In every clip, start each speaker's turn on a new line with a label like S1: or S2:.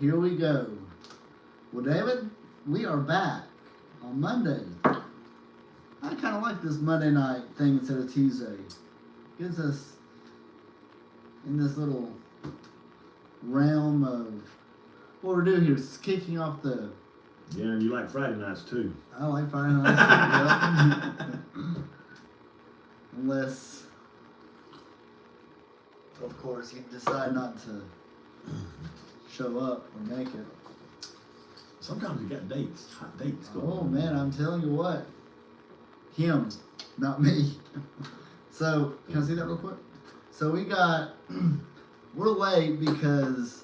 S1: here we go. Well, David, we are back on Monday. I kind of like this Monday night thing instead of Tuesday. Gives us in this little realm of what we're doing here is kicking off the.
S2: Yeah, and you like Friday nights too.
S1: I like Friday nights too, yep. Unless, of course, you decide not to show up or make it.
S2: Sometimes you got dates, hot dates going
S1: Oh
S2: on.
S1: man, I'm telling you what. Him, not me. So, can I see that real quick? So we're late because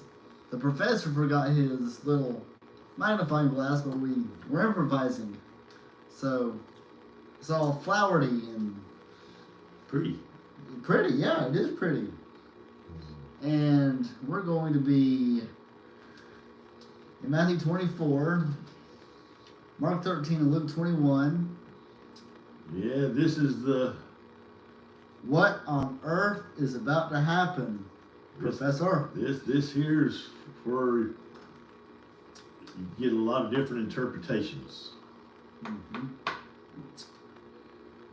S1: the professor forgot his little magnifying glass, but we're improvising. So, it's all flowery and
S2: Pretty.
S1: pretty. Yeah, it is pretty. And we're going to be in Matthew 24, Mark 13, and Luke 21.
S2: Yeah, this is the
S1: What on earth is about to happen, Professor?
S2: this here's where you get a lot of different interpretations.
S1: Mm-hmm.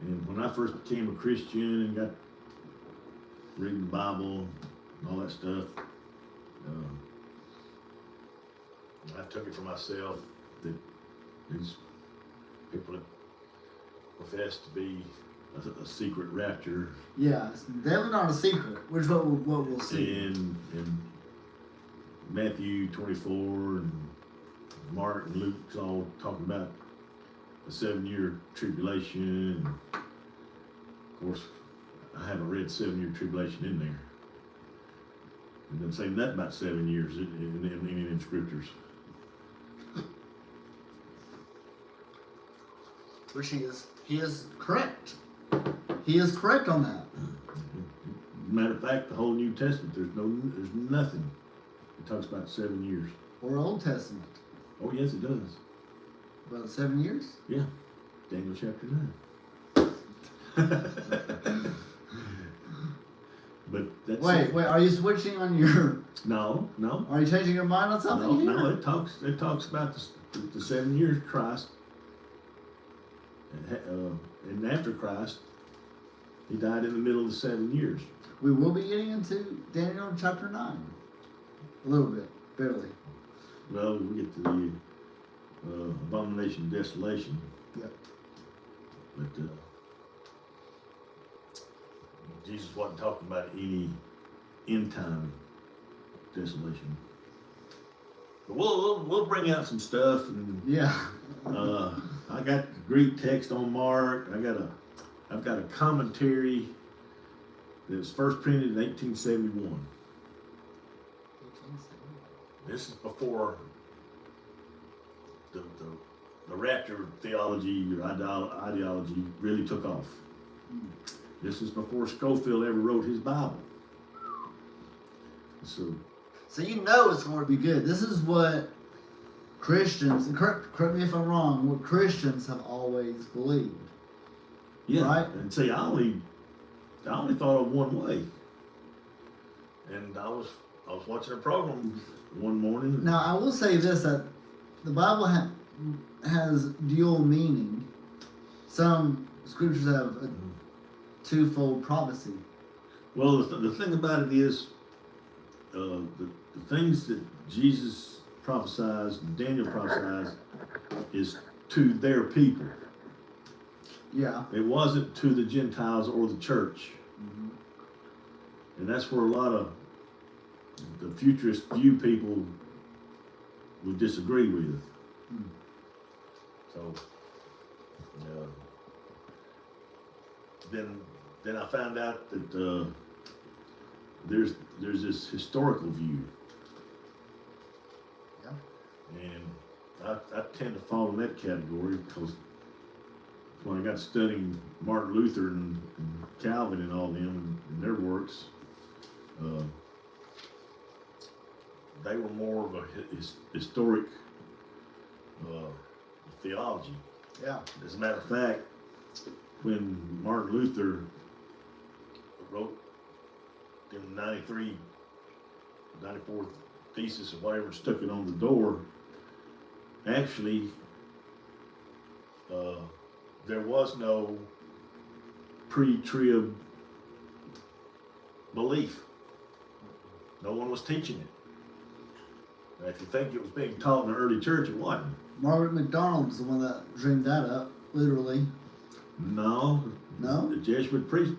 S2: And when I first became a Christian and got reading the Bible and all that stuff, I took it for myself that these people that profess to be a secret rapture
S1: Yeah, it's definitely not a secret, which is what we'll see.
S2: in Matthew 24 and Mark and Luke's all talking about a 7-year tribulation. Of course, I haven't read 7-year tribulation in there. It doesn't say nothing about 7 years in scriptures.
S1: Which he is correct. He is correct on that.
S2: Matter of fact, the whole New Testament, there's nothing that talks about 7 years.
S1: Or Old Testament.
S2: Oh yes, it does.
S1: About 7 years?
S2: Yeah, Daniel chapter 9. But that's
S1: Wait, are you switching on your?
S2: No.
S1: Are you changing your mind on something here?
S2: No. It talks about the 7 years of Christ, and after Christ, he died in the middle of the 7 years.
S1: We will be getting into Daniel chapter 9. A little bit, barely.
S2: Well, we get to the abomination of desolation.
S1: Yep.
S2: But Jesus wasn't talking about any end time desolation. But we'll bring out some stuff, and
S1: Yeah.
S2: I got the Greek text on Mark. I've got a commentary that was first printed in 1871. This is before the rapture theology or ideology really took off. This is before Scofield ever wrote his Bible. So
S1: you know it's going to be good. This is what Christians, and correct me if I'm wrong, what Christians have always believed.
S2: yeah,
S1: Right.
S2: And see, I only thought of one way. And I was watching a program one morning.
S1: Now, I will say this, that the Bible has dual meaning. Some scriptures have a twofold prophecy.
S2: Well, the thing about it is, the things that Jesus prophesies, Daniel prophesies, is to their people.
S1: Yeah.
S2: It wasn't to the Gentiles or the church.
S1: Mm-hmm.
S2: And that's where a lot of the futurist view people would disagree with. So, then I found out that there's this historical view.
S1: Yeah.
S2: And I tend to fall in that category because when I got studying Martin Luther and Calvin and all them and their works, they were more of a historic theology.
S1: Yeah.
S2: As a matter of fact, when Martin Luther wrote in 94 thesis or whatever, stuck it on the door. Actually, there was no pre-trib belief. No one was teaching it. Now, if you think it was being taught in the early church, it wasn't.
S1: Margaret MacDonald's the one that dreamed that up, literally.
S2: No.
S1: No?
S2: The Jesuit priest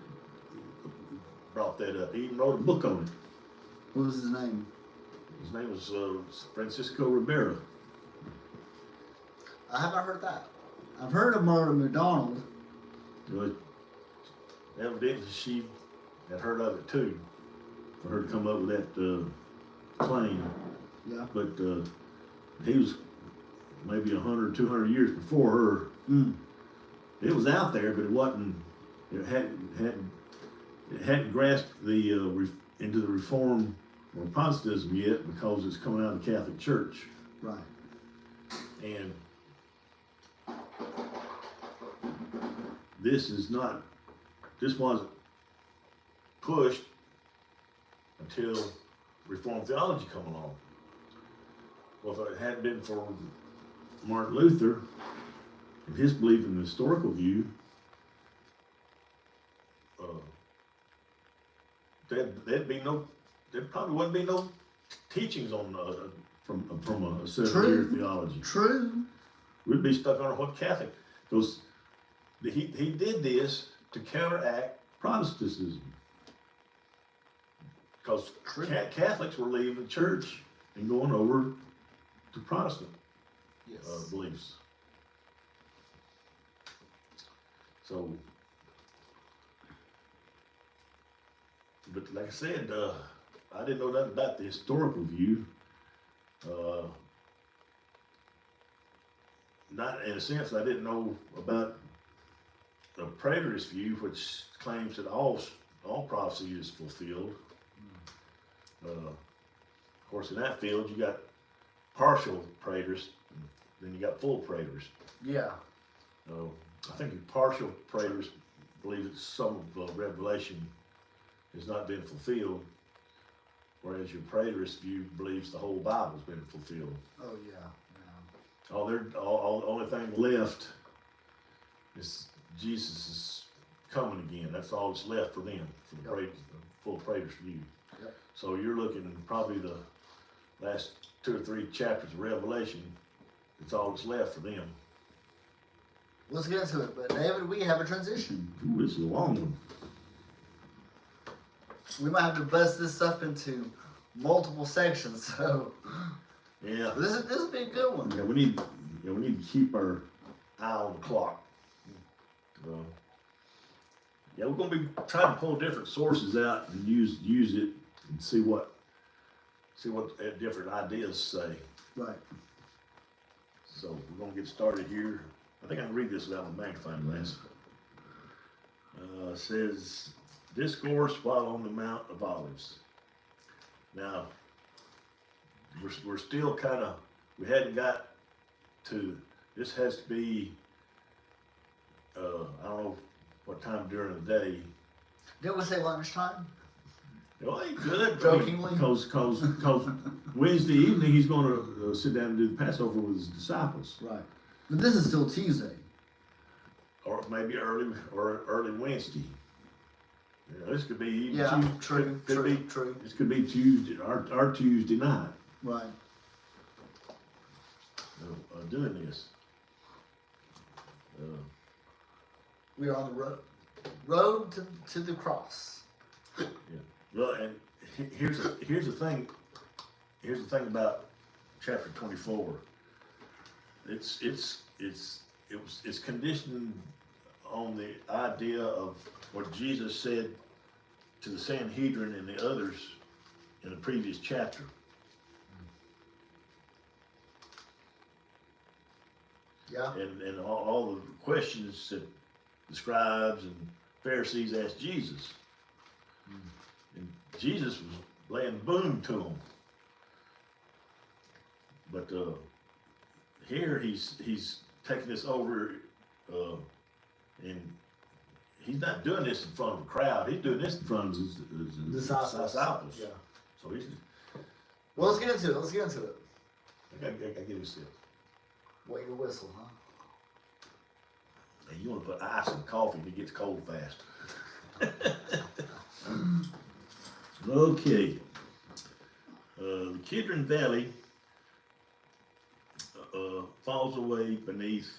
S2: brought that up. He even wrote a book on it.
S1: What was his name?
S2: His name was Francisco Ribera.
S1: I haven't heard that. I've heard of Margaret MacDonald.
S2: But evidently she had heard of it too, for her to come up with that claim.
S1: Yeah.
S2: But he was maybe 100, 200 years before her.
S1: Mm.
S2: It was out there, but it wasn't. It hadn't grasped the into the Reform or Protestantism yet, because it's coming out of the Catholic Church.
S1: Right.
S2: And this wasn't pushed until Reformed theology come along. Well, if it hadn't been for Martin Luther and his belief in the historical view, there probably wouldn't be no teachings on from a 7-year theology.
S1: True.
S2: We'd be stuck on what Catholic, because he did this to counteract Protestantism, because Catholics were leaving the church and going over to Protestant
S1: Yes.
S2: beliefs. So, but like I said, I didn't know nothing about the historical view. Not in a sense, I didn't know about the preterist view, which claims that all prophecy is fulfilled. Of course, in that field, you got partial preterists, and then you got full preterists.
S1: Yeah.
S2: I think the partial preterists believe that some of Revelation has not been fulfilled, whereas your preterist view believes the whole Bible's been fulfilled.
S1: Oh yeah.
S2: All the only thing left is Jesus is coming again. That's all that's left for them, for the full preterist view.
S1: Yep.
S2: So you're looking probably the last 2 or 3 chapters of Revelation. It's all that's left for them.
S1: Let's get into it. But David, we have a transition.
S2: Ooh, this is a long one.
S1: We might have to bust this up into multiple sections. So
S2: Yeah.
S1: this will be a good one.
S2: Yeah, we need to keep our eye on the clock. Yeah, we're going to be trying to pull different sources out and use it and see what different ideas say.
S1: Right.
S2: So we're going to get started here. I think I can read this without my magnifying glass. It says, Discourse while on the Mount of Olives. Now, we're still kind of, we hadn't got to, this has to be, I don't know what time during the day.
S1: Didn't we say lunchtime?
S2: Well, he could.
S1: Jokingly.
S2: Because Wednesday evening he's going to sit down and do the Passover with his disciples.
S1: Right. But this is still Tuesday.
S2: Or maybe early Wednesday. You know, this could be even
S1: Yeah,
S2: Tuesday.
S1: true.
S2: This could be Tuesday, our Tuesday night.
S1: Right.
S2: Doing this.
S1: We are on the road to the cross.
S2: Yeah. Well, and here's the thing. Here's the thing about chapter 24. It's conditioned on the idea of what Jesus said to the Sanhedrin and the others in the previous chapter.
S1: Yeah.
S2: And all the questions that the scribes and Pharisees asked Jesus. And Jesus was laying boom to them. But here he's taking this over, and he's not doing this in front of a crowd. He's doing this in front of his disciples.
S1: Yeah.
S2: So
S1: Well, let's get into it. Let's get into it.
S2: I gotta give it a sip.
S1: Wait your whistle, huh?
S2: Hey, you want to put ice in coffee and it gets cold fast. Okay. The Kidron Valley falls away beneath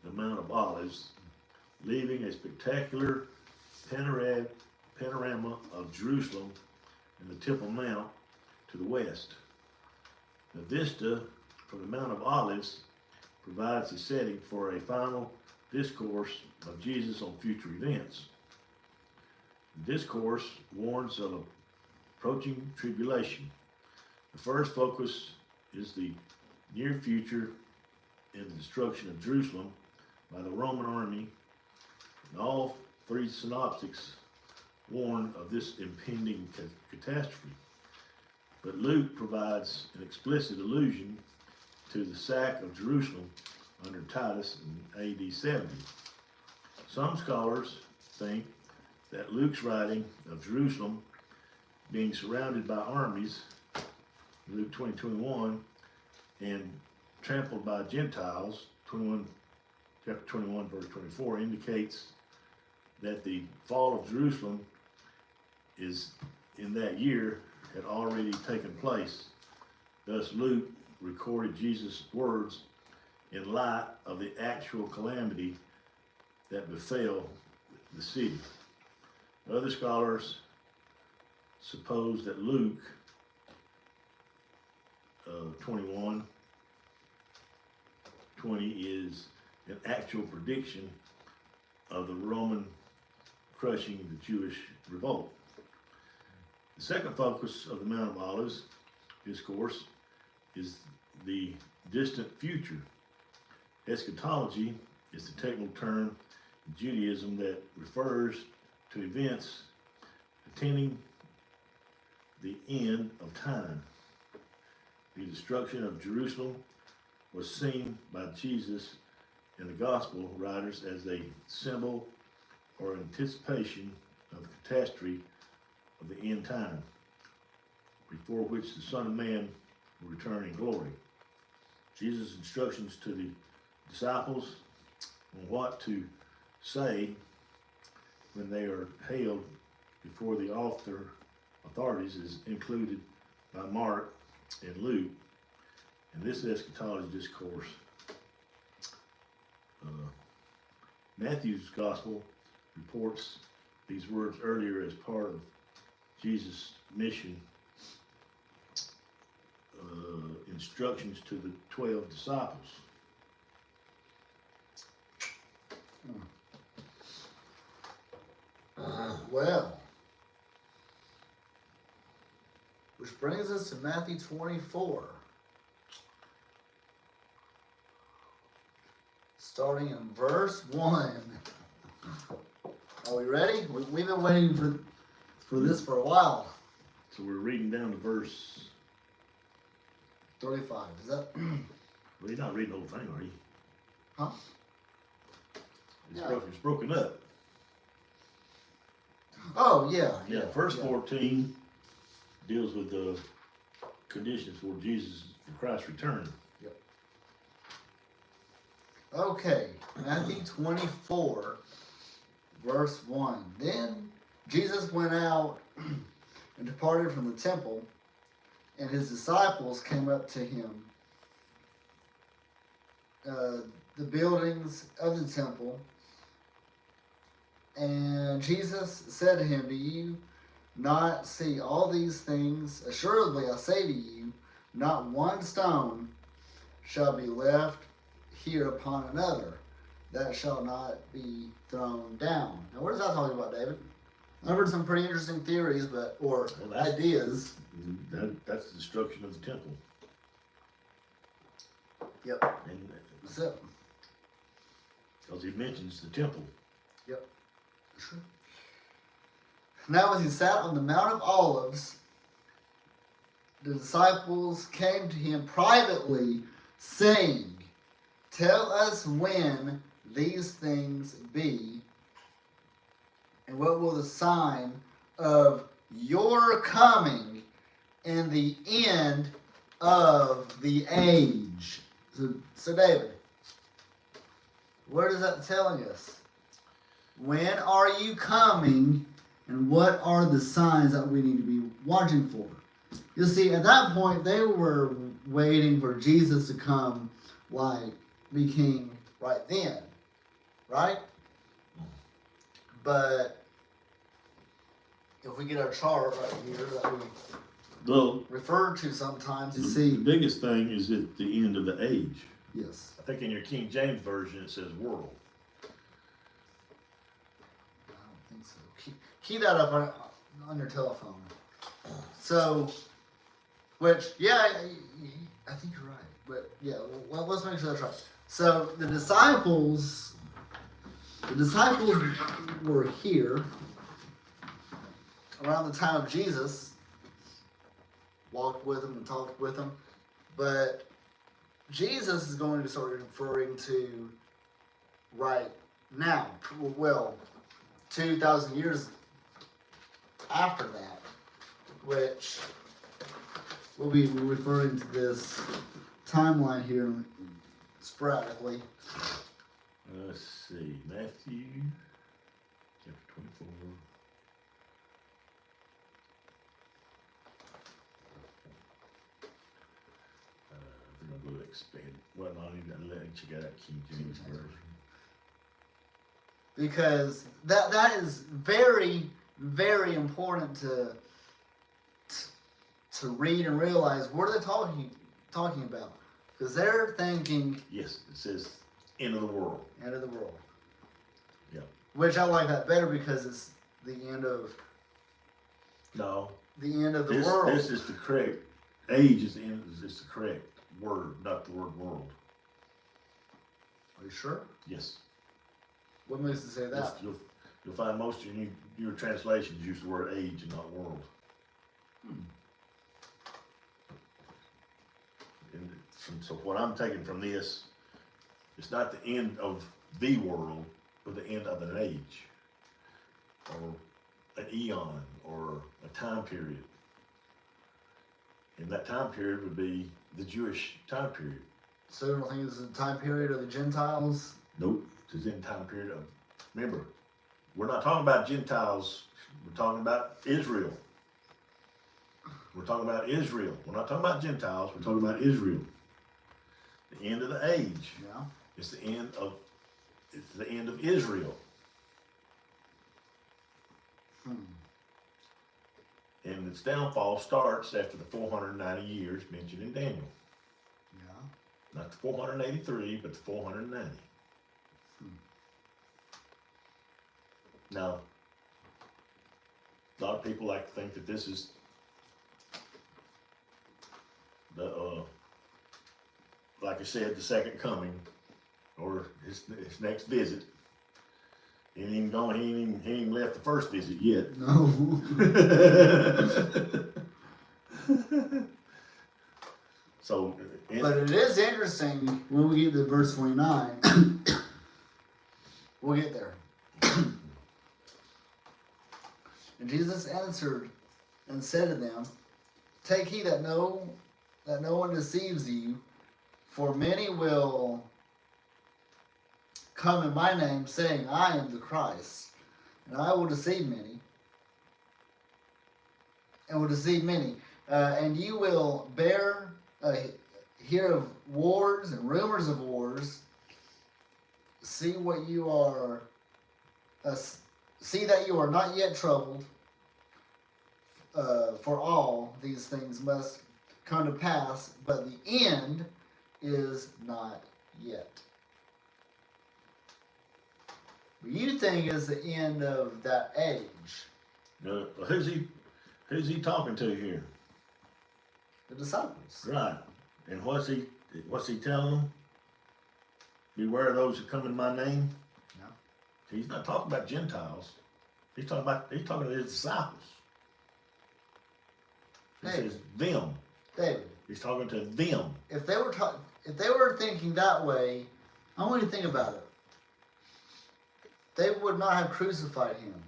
S2: the Mount of Olives, leaving a spectacular panorama of Jerusalem and the Temple Mount to the west. The vista from the Mount of Olives provides a setting for a final discourse of Jesus on future events. The discourse warns of approaching tribulation. The first focus is the near future and the destruction of Jerusalem by the Roman army, and all three synoptics warn of this impending catastrophe. But Luke provides an explicit allusion to the sack of Jerusalem under Titus in AD 70. Some scholars think that Luke's writing of Jerusalem being surrounded by armies, Luke 20:21, and trampled by Gentiles, chapter 21, verse 24, indicates that the fall of Jerusalem is in that year had already taken place. Thus Luke recorded Jesus' words in light of the actual calamity that befell the city. Other scholars suppose that Luke 21:20 is an actual prediction of the Roman crushing the Jewish revolt. The second focus of the Mount of Olives discourse is the distant future. Eschatology is the technical term in Judaism that refers to events attending the end of time. The destruction of Jerusalem was seen by Jesus and the gospel writers as a symbol or anticipation of the catastrophe of the end time, before which the Son of Man will return in glory. Jesus' instructions to the disciples on what to say when they are hailed before the authorities is included by Mark and Luke in this eschatology discourse. Matthew's gospel reports these words earlier as part of Jesus' mission, instructions to the 12 disciples.
S1: Well, which brings us to Matthew 24. Starting in verse 1. Are we ready? We've been waiting for this for a while.
S2: So we're reading down to verse
S1: 35. Is that?
S2: Well, you're not reading the whole thing, are you?
S1: Huh?
S2: It's broken up.
S1: Oh, yeah.
S2: Verse 14 deals with the conditions for Jesus and Christ's return.
S1: Yep. Okay, Matthew 24, verse 1. Then Jesus went out and departed from the temple, and his disciples came up to him. The buildings of the temple. And Jesus said to him, "Do you not see all these things? Assuredly, I say to you, not one stone shall be left here upon another that shall not be thrown down." Now, what is that talking about, David? I've heard some pretty interesting theories, ideas.
S2: That's the destruction of the temple.
S1: Yep.
S2: And
S1: That's it.
S2: because he mentions the temple.
S1: Yep. Sure. Now, as he sat on the Mount of Olives, the disciples came to him privately, saying, "Tell us when these things be, and what will the sign of your coming in the end of the age. So David, what is that telling us? When are you coming, and what are the signs that we need to be watching for? You see, at that point, they were waiting for Jesus to come, like, be king right then, right? But if we get our chart right here that we
S2: Well,
S1: refer to sometimes, you
S2: the
S1: see,
S2: biggest thing is at the end of the age.
S1: yes,
S2: I think in your King James version it says world.
S1: I don't think so. Key that up on your telephone. So, which, yeah, I think you're right. But yeah, well, let's make sure that's right. So the disciples were here around the time of Jesus, walked with him and talked with him, but Jesus is going to start referring to right now, well, 2,000 years after that, which we'll be referring to this timeline here sporadically.
S2: Let's see, Matthew chapter 24. We're gonna go expand. Well, no, I need to let you get that King James version.
S1: Because that is very, very important to read and realize what are they talking about. Because they're thinking
S2: Yes, it says end of the world.
S1: end of the world.
S2: Yeah.
S1: Which I like that better because it's the end of
S2: No,
S1: the
S2: this
S1: world.
S2: this is the correct age. Is the correct word, not the word world.
S1: Are you sure?
S2: Yes.
S1: What makes it say that?
S2: Yes, you'll find most of your translations use the word age and not world. And so what I'm taking from this, it's not the end of the world, but the end of an age, or an eon, or a time period. And that time period would be the Jewish time period.
S1: So you don't think it's the time period of the Gentiles?
S2: Nope, it's in time period of, remember, we're not talking about Gentiles, we're talking about Israel. We're talking about Israel. We're not talking about Gentiles, we're talking about Israel. The end of the age.
S1: Yeah.
S2: It's the end of Israel. And its downfall starts after the 490 years mentioned in Daniel.
S1: Yeah.
S2: Not the 483, but the 490. Now, a lot of people like to think that this is the, like I said, the second coming, or his next visit. He ain't even gone. He ain't even left the first visit yet.
S1: No.
S2: So,
S1: But it is interesting when we get to verse 29. We'll get there. And Jesus answered and said to them, "Take heed that no one deceives you, for many will come in my name, saying, I am the Christ, and I will deceive many. And you will hear of wars and rumors of wars. See that you are not yet troubled, for all these things must come to pass, but the end is not yet." You think it's the end of that age?
S2: now, who's he talking to here?
S1: The disciples.
S2: Right. And what's he telling them? Beware of those who come in my name.
S1: No.
S2: He's not talking about Gentiles. He's talking to his disciples. He
S1: Hey.
S2: says them.
S1: David,
S2: He's talking to them.
S1: if they were thinking that way, I want you to think about it. They would not have crucified him.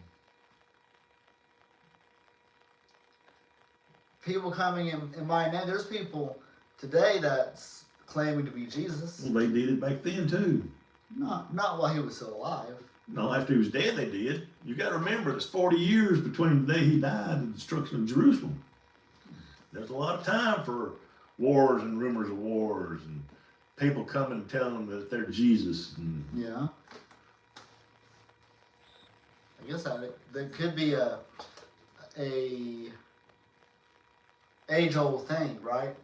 S1: people coming in my name. There's people today that's claiming to be Jesus.
S2: Well, they did it back then too.
S1: Not while he was still alive.
S2: No, after he was dead, they did. You got to remember, it's 40 years between the day he died and the destruction of Jerusalem. There's a lot of time for wars and rumors of wars and people coming and telling them that they're Jesus. And
S1: Yeah. I guess that could be a age-old thing, right?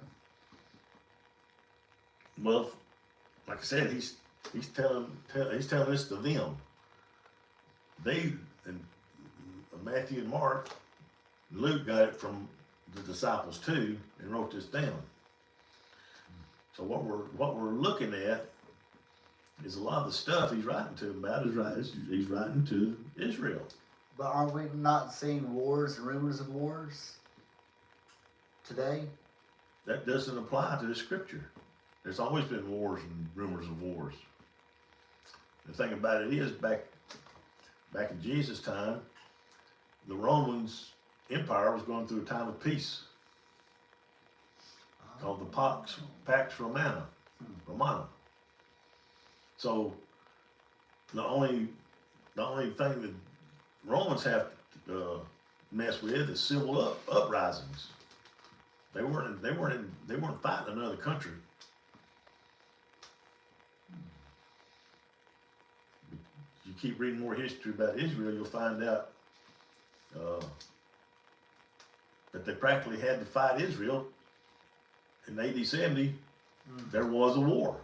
S2: well, like I said, he's telling this to them. They and Matthew and Mark, Luke got it from the disciples too, and wrote this down. So what we're looking at is a lot of the stuff he's writing to them about he's writing to Israel.
S1: But aren't we not seeing wars and rumors of wars today?
S2: That doesn't apply to the scripture. There's always been wars and rumors of wars. The thing about it is, back in Jesus' time, the Romans Empire was going through a time of peace called the Pax Romana. So the only thing that Romans have to mess with is civil uprisings. They weren't fighting another country. You keep reading more history about Israel, you'll find out that they practically had to fight Israel. In AD 70, there was a war.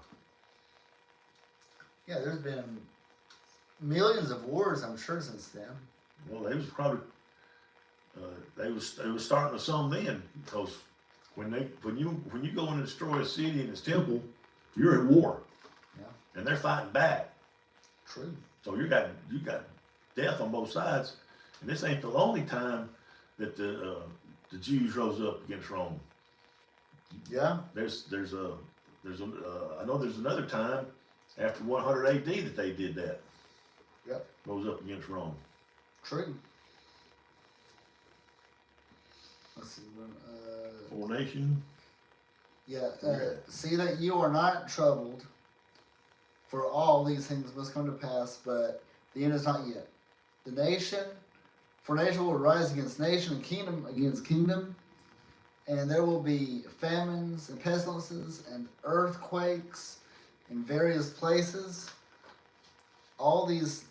S1: Yeah, there's been millions of wars, I'm sure, since then.
S2: Well, they was probably they was starting with some then, because when you go and destroy a city and its temple, you're at war.
S1: Yeah.
S2: And they're fighting back.
S1: True.
S2: So you got death on both sides, and this ain't the only time that the Jews rose up against Rome.
S1: Yeah.
S2: I know there's another time after 100 AD that they did that.
S1: Yep.
S2: Rose up against Rome.
S1: True. Let's see.
S2: Formation.
S1: Yeah. See that you are not troubled, for all these things must come to pass, but the end is not yet. Nation will rise against nation, and kingdom against kingdom, and there will be famines and pestilences and earthquakes in various places. All these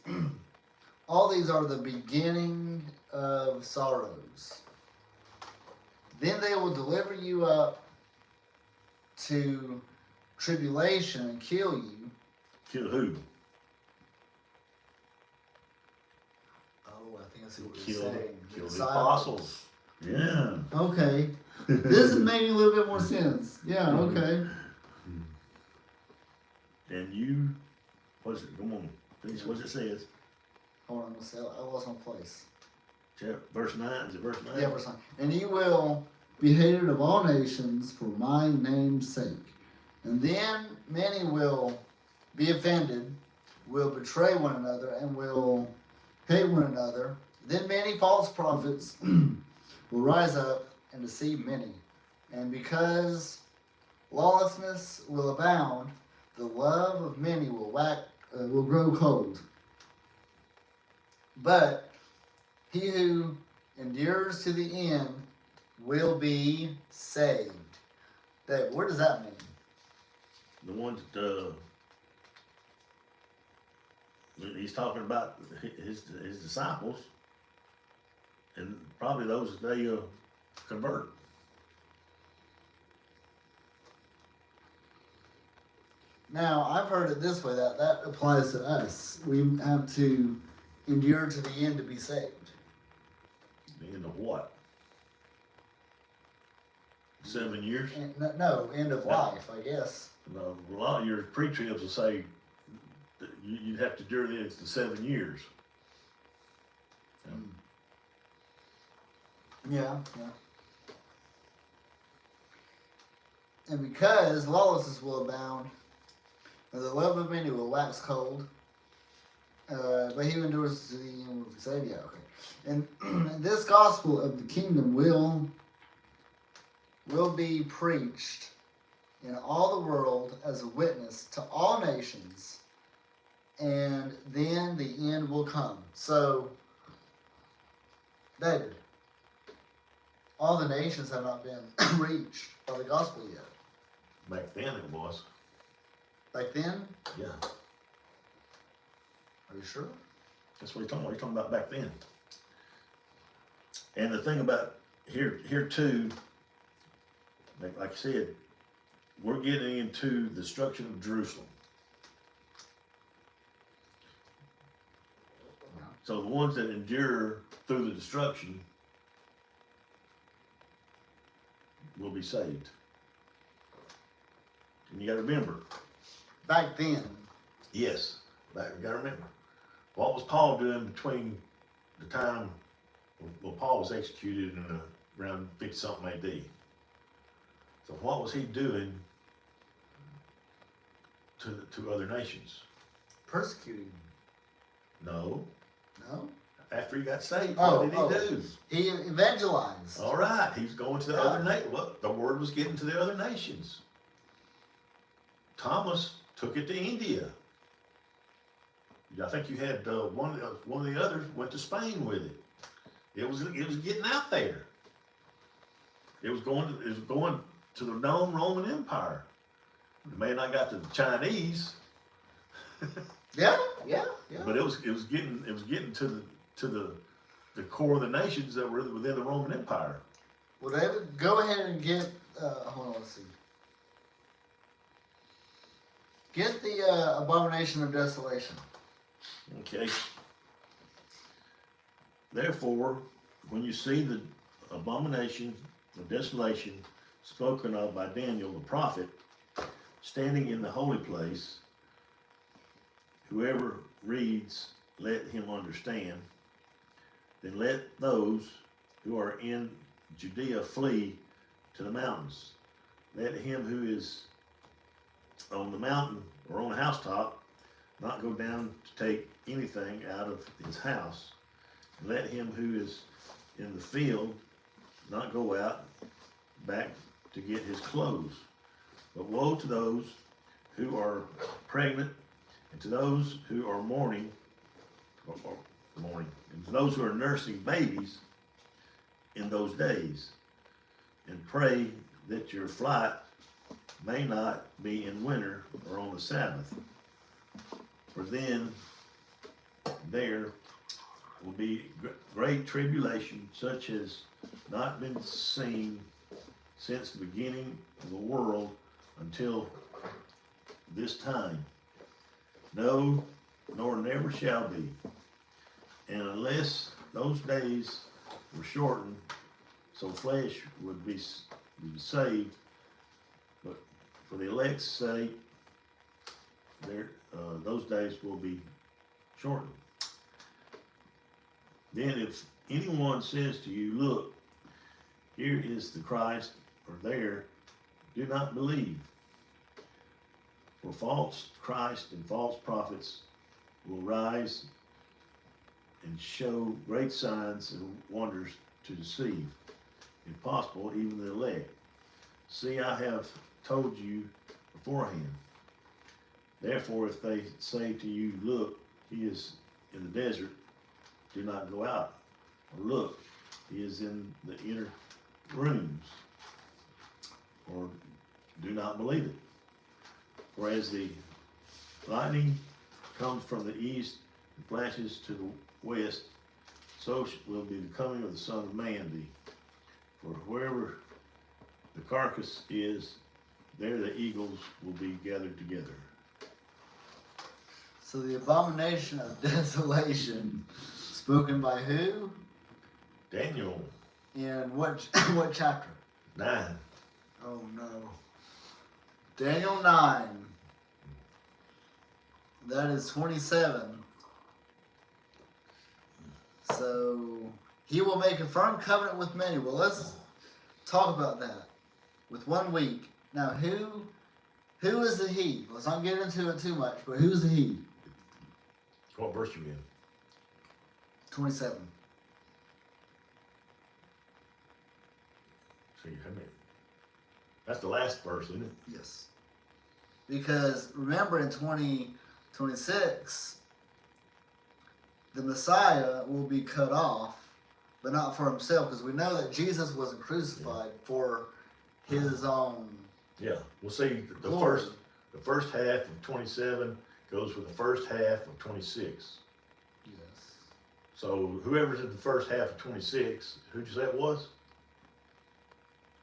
S1: are the beginning of sorrows. Then they will deliver you up to tribulation and kill you.
S2: Kill who?
S1: Oh, I think I see what
S2: Kill
S1: you're saying.
S2: the apostles. Yeah.
S1: Okay. This is making a little bit more sense. Yeah, okay.
S2: And you, what is it? Come on, finish what it says.
S1: Hold on, I lost my place.
S2: Verse 9, is it verse 9?
S1: Yeah, verse 9. And you will be hated of all nations for my name's sake. And then many will be offended, will betray one another, and will hate one another. Then many false prophets will rise up and deceive many. And because lawlessness will abound, the love of many will grow cold. But he who endures to the end will be saved. Dave, what does that mean?
S2: The ones that he's talking about his disciples, and probably those that they convert.
S1: Now, I've heard it this way, that applies to us. We have to endure to the end to be saved.
S2: The end of what? 7 years?
S1: No, end of life, I guess.
S2: No, a lot of your pre-tribs will say that you'd have to endure this to 7 years.
S1: Yeah. And because lawlessness will abound, and the love of many will wax cold, but he who endures to the end will be saved. Yeah, okay. And this gospel of the kingdom will will be preached in all the world as a witness to all nations, and then the end will come. So, David, all the nations have not been reached by the gospel yet.
S2: Back then it was.
S1: Back then,
S2: Yeah.
S1: are you sure?
S2: That's what you're talking about. You're talking about back then. And the thing about here too, like I said, we're getting into the destruction of Jerusalem. So the ones that endure through the destruction will be saved. And you got to remember.
S1: Back then,
S2: Yes, but you got to remember. What was Paul doing between the time when Paul was executed in around 50-something AD? So what was he doing to other nations?
S1: persecuting.
S2: No.
S1: No?
S2: After he got saved,
S1: Oh,
S2: what did he do?
S1: He evangelized.
S2: All right, he's going to the other nation. Well, the word was getting to the other nations. Thomas took it to India. I think you had one of the others went to Spain with it. It was getting out there. It was going to the known Roman Empire. It may not got to the Chinese.
S1: Yeah.
S2: But it was getting to the core of the nations that were within the Roman Empire.
S1: Well, David, go ahead and get. Hold on, let's see. Get the abomination of desolation.
S2: Okay. Therefore, when you see the abomination of desolation spoken of by Daniel the prophet standing in the holy place, whoever reads, let him understand. Then let those who are in Judea flee to the mountains. Let him who is on the mountain or on the housetop not go down to take anything out of his house. Let him who is in the field not go out back to get his clothes. But woe to those who are pregnant, and to those who are mourning, and to those who are nursing babies in those days. And pray that your flight may not be in winter or on the Sabbath. For then there will be great tribulation, such as not been seen since the beginning of the world until this time. No, nor never shall be. And unless those days were shortened, so flesh would be saved, but for the elect's sake, those days will be shortened. Then if anyone says to you, look, here is the Christ, or there, do not believe. For false Christ and false prophets will rise and show great signs and wonders to deceive, if possible, even the elect. See, I have told you beforehand. Therefore, if they say to you, look, he is in the desert, do not go out. Or look, he is in the inner rooms. Or do not believe it. For as the lightning comes from the east and flashes to the west, so will be the coming of the Son of Man be. For wherever the carcass is, there the eagles will be gathered together.
S1: So the abomination of desolation, spoken by who?
S2: Daniel.
S1: In what chapter?
S2: 9.
S1: Oh no. Daniel 9. That is 27. So he will make a firm covenant with many. Well, let's talk about that. With 1 week. Now who is the he? Let's not get into it too much, but who's the he?
S2: What verse you in?
S1: 27.
S2: See, how many? That's the last verse, isn't it?
S1: Yes. Because remember in 2026, the Messiah will be cut off, but not for himself, because we know that Jesus wasn't crucified for his own
S2: Yeah. Well, see, the
S1: glory.
S2: first half of 27 goes with the first half of 26.
S1: Yes.
S2: So whoever's in the first half of 26, who'd you say it was?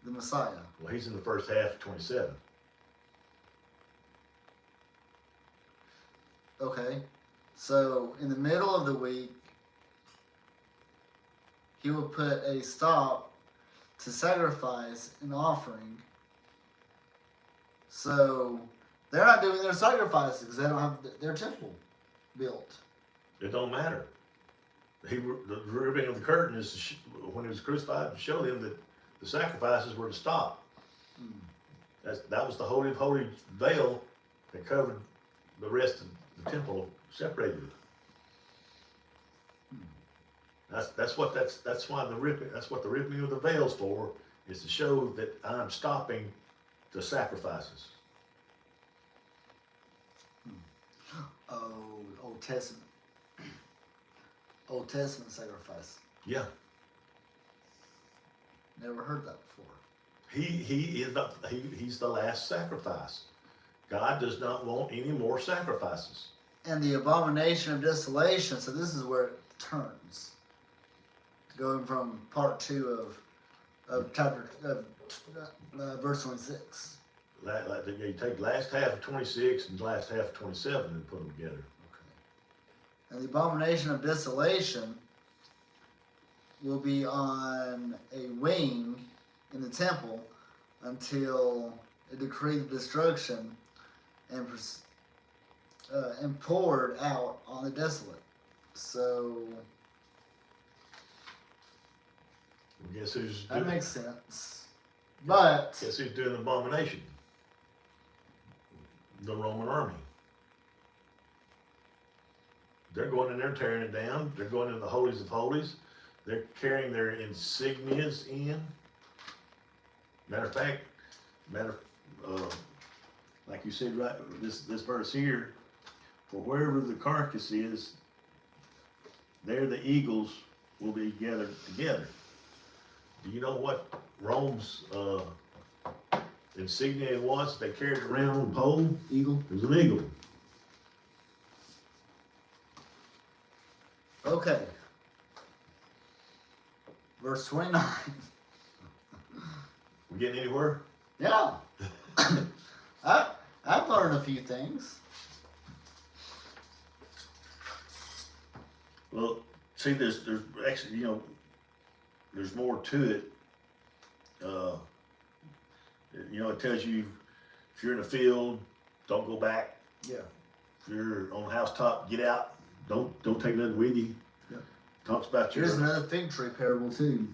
S1: The Messiah.
S2: Well, he's in the first half of 27.
S1: Okay. So in the middle of the week, he will put a stop to sacrifice an offering. So they're not doing their sacrifices because they don't have their temple built.
S2: It don't matter. The ripping of the curtain is when he was crucified to show them that the sacrifices were to stop. That was the holy of holies veil that covered the rest of the temple, separated it. That's what the ripping of the veil's for, is to show that I'm stopping the sacrifices.
S1: Oh, Old Testament. Old Testament sacrifice.
S2: Yeah.
S1: Never heard that before.
S2: He's the last sacrifice. God does not want any more sacrifices.
S1: And the abomination of desolation. So this is where it turns. Going from part 2 of chapter verse 26.
S2: You take the last half of 26 and the last half of 27 and put them together.
S1: Okay. And the abomination of desolation will be on a wing in the temple until it decreed the destruction and poured out on the desolate. So
S2: Guess who's
S1: that
S2: doing,
S1: makes sense. But
S2: guess who's doing the abomination? The Roman army. They're going in there tearing it down. They're going into the holies of holies. They're carrying their insignias in. Matter of fact, like you said, right, this verse here, for wherever the carcass is, there the eagles will be gathered together. Do you know what Rome's insignia was? They carried it around on a pole.
S1: eagle.
S2: It was an eagle.
S1: Okay. Verse 29.
S2: We getting anywhere?
S1: Yeah. I've learned a few things.
S2: Well, see, there's actually, there's more to it. It tells you if you're in a field, don't go back.
S1: Yeah.
S2: If you're on the housetop, get out. Don't take nothing with you.
S1: Yeah.
S2: Talks about your.
S1: Here's another fig tree parable too.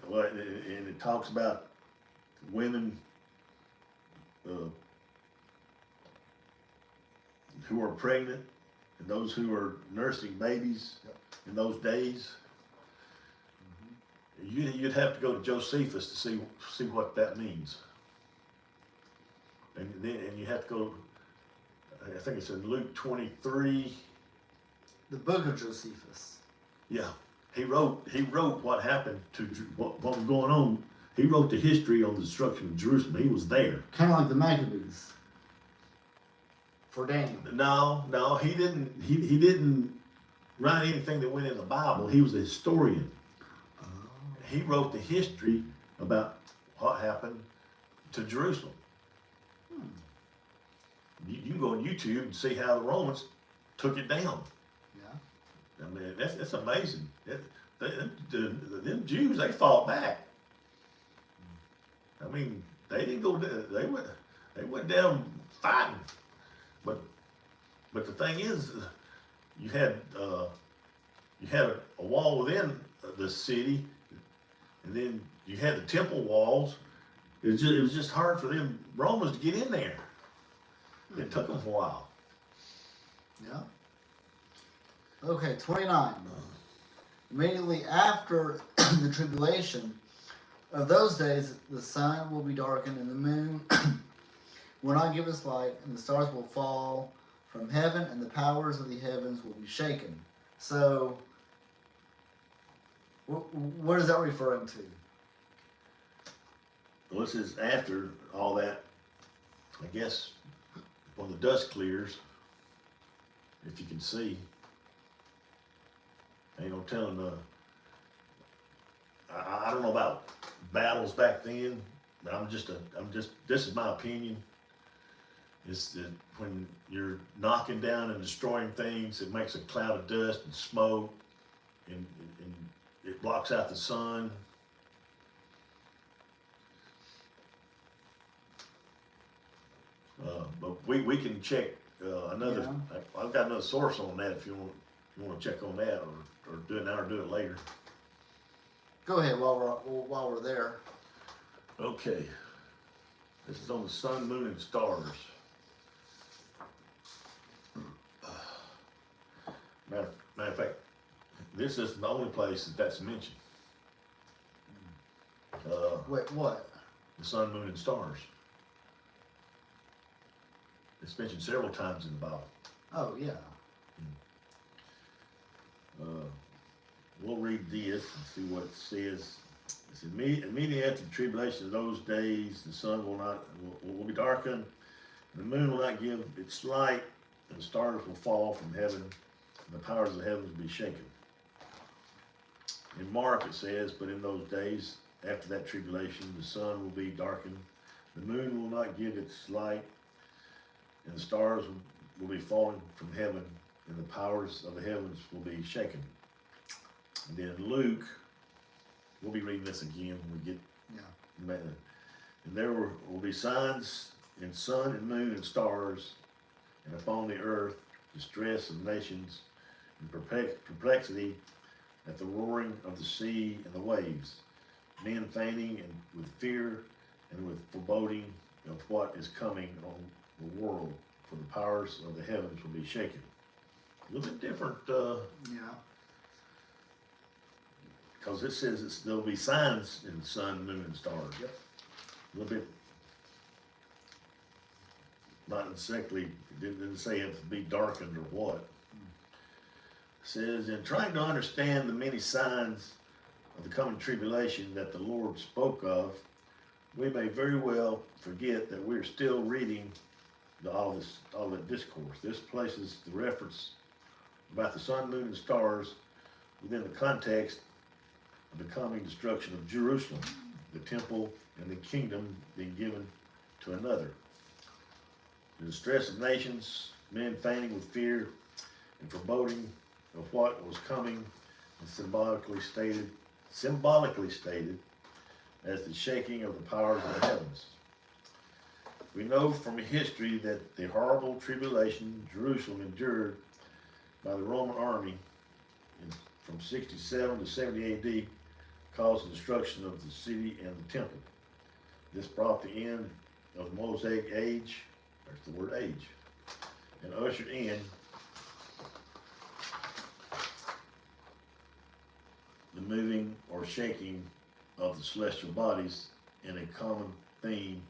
S2: Well, and it talks about women who are pregnant and those who are nursing babies in those days. You'd have to go to Josephus to see what that means. And you have to go. I think it's in Luke 23.
S1: The book of Josephus.
S2: Yeah, he wrote what happened to what was going on. He wrote the history on the destruction of Jerusalem. He was there.
S1: Kind of like the Maccabees. For Daniel.
S2: No, he didn't. He didn't write anything that went in the Bible. He was a historian. He wrote the history about what happened to Jerusalem. You can go on YouTube and see how the Romans took it down.
S1: Yeah.
S2: I mean, that's amazing. Them Jews, they fought back. I mean, they didn't go. They went down fighting. But the thing is, you had a wall within the city, and then you had the temple walls. It was just hard for them Romans to get in there. It took them a while.
S1: Yeah. Okay, 29. Immediately after the tribulation, Of those days, the sun will be darkened, and the moon will not give its light, and the stars will fall from heaven, and the powers of the heavens will be shaken. So, what is that referring to?
S2: Well, this is after all that, I guess, when the dust clears, if you can see. Ain't no telling I don't know about battles back then, but this is my opinion. Is that when you're knocking down and destroying things, it makes a cloud of dust and smoke, and it blocks out the sun. But we can check another.
S1: Yeah.
S2: I've got another source on that if you want to check on that, or do it now or do it later.
S1: Go ahead while we're there.
S2: Okay, this is on the sun, moon, and stars. Matter of fact, this is the only place that's mentioned.
S1: Wait, what?
S2: The sun, moon, and stars. It's mentioned several times in the Bible.
S1: Oh yeah.
S2: We'll read this and see what it says. It says, immediately after the tribulation of those days, the sun will be darkened, the moon will not give its light, and the stars will fall from heaven, and the powers of the heavens will be shaken. In Mark it says, but in those days, after that tribulation, the sun will be darkened, the moon will not give its light, and the stars will be falling from heaven, and the powers of the heavens will be shaken. And then Luke, we'll be reading this again when we get.
S1: Yeah.
S2: And there will be signs in sun and moon and stars, and upon the earth distress of nations, and perplexity at the roaring of the sea and the waves, men fainting and with fear and with foreboding of what is coming on the world, for the powers of the heavens will be shaken. A little bit different.
S1: Yeah.
S2: Because it says there'll be signs in the sun, moon, and stars.
S1: Yep.
S2: A little bit, not exactly, it didn't say it to be darkened or what. It says, in trying to understand the many signs of the coming tribulation that the Lord spoke of, we may very well forget that we're still reading all that discourse. This places the reference about the sun, moon, and stars within the context of the coming destruction of Jerusalem, the temple, and the kingdom being given to another. The distress of nations, men fainting with fear and foreboding of what was coming, and symbolically stated as the shaking of the powers of the heavens. We know from history that the horrible tribulation Jerusalem endured by the Roman army from 67 to 70 AD caused the destruction of the city and the temple. This brought the end of the Mosaic age, there's the word age, and ushered in the moving or shaking of the celestial bodies in a common theme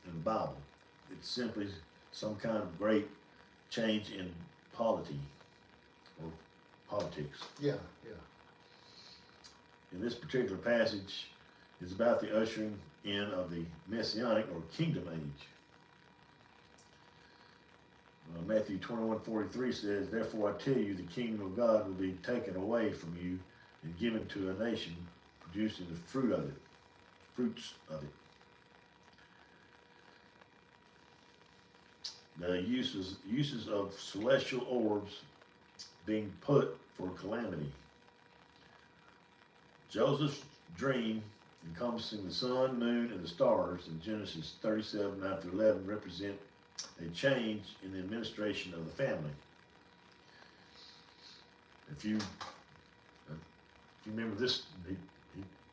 S2: in the Bible. It's simply some kind of great change in polity or politics.
S1: Yeah. Yeah.
S2: In this particular passage is about the ushering in of the Messianic or Kingdom Age. Matthew 21:43 says, therefore I tell you, the kingdom of God will be taken away from you and given to a nation producing the fruits of it. The uses of celestial orbs being put for calamity. Joseph's dream encompassing the sun, moon, and the stars in Genesis 37:9-11 represent a change in the administration of the family. If you remember this,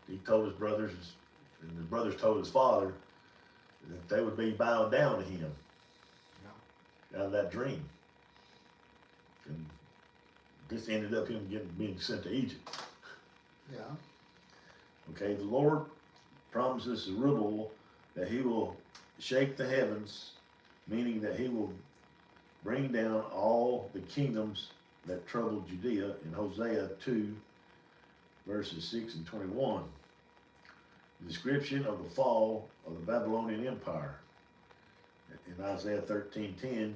S2: he told his brothers, and the brothers told his father that they would be bowed down to him out of that dream. And this ended up him being sent to Egypt.
S1: Yeah.
S2: Okay, the Lord promises Zerubbabel that he will shake the heavens, meaning that he will bring down all the kingdoms that troubled Judea in Hosea 2, verses 6 and 21. The description of the fall of the Babylonian Empire in Isaiah 13:10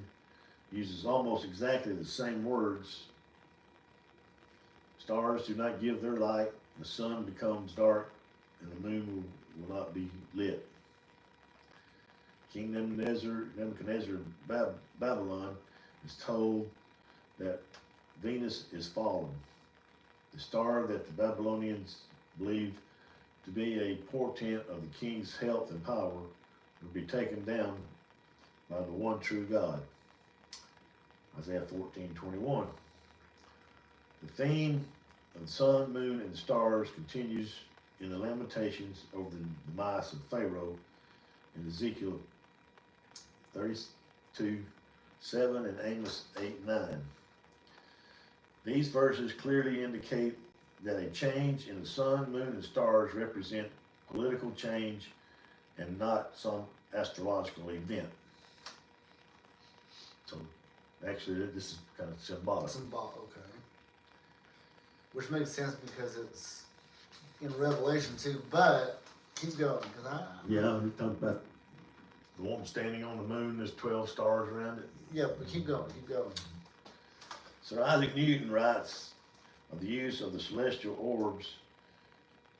S2: uses almost exactly the same words. Stars do not give their light, the sun becomes dark, and the moon will not be lit. King Nebuchadnezzar of Babylon is told that Venus is fallen. The star that the Babylonians believed to be a portent of the king's health and power will be taken down by the one true God. Isaiah 14:21. The theme of the sun, moon, and stars continues in the Lamentations over the demise of Pharaoh in Ezekiel 32:7 and Amos 8:9. These verses clearly indicate that a change in the sun, moon, and stars represent political change and not some astrological event. So, actually, this is kind of symbolic.
S1: Okay. Which makes sense because it's in Revelation too, but keep going, because
S2: Yeah, we talked about the woman standing on the moon, there's 12 stars around it.
S1: Yeah, but keep going.
S2: Sir Isaac Newton writes of the use of the celestial orbs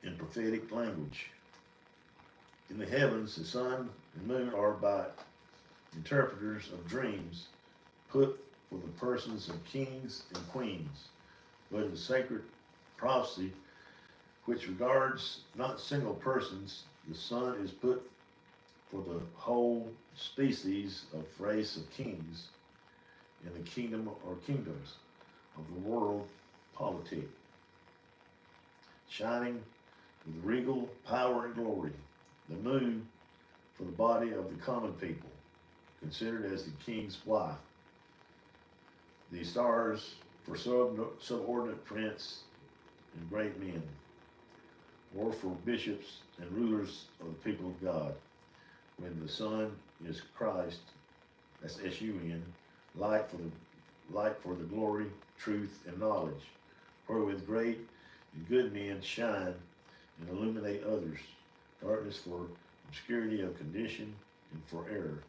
S2: in prophetic language. In the heavens, the sun and moon are by interpreters of dreams put for the persons of kings and queens, but in the sacred prophecy, which regards not single persons, the sun is put for the whole species of race of kings in the kingdom or kingdoms of the world polity, shining with regal power and glory. The moon for the body of the common people, considered as the king's wife. The stars for subordinate prince and great men, or for bishops and rulers of the people of God. When the sun is Christ, that's S-U-N, light for the glory, truth, and knowledge, wherewith great and good men shine and illuminate others. Darkness for obscurity of condition and for error,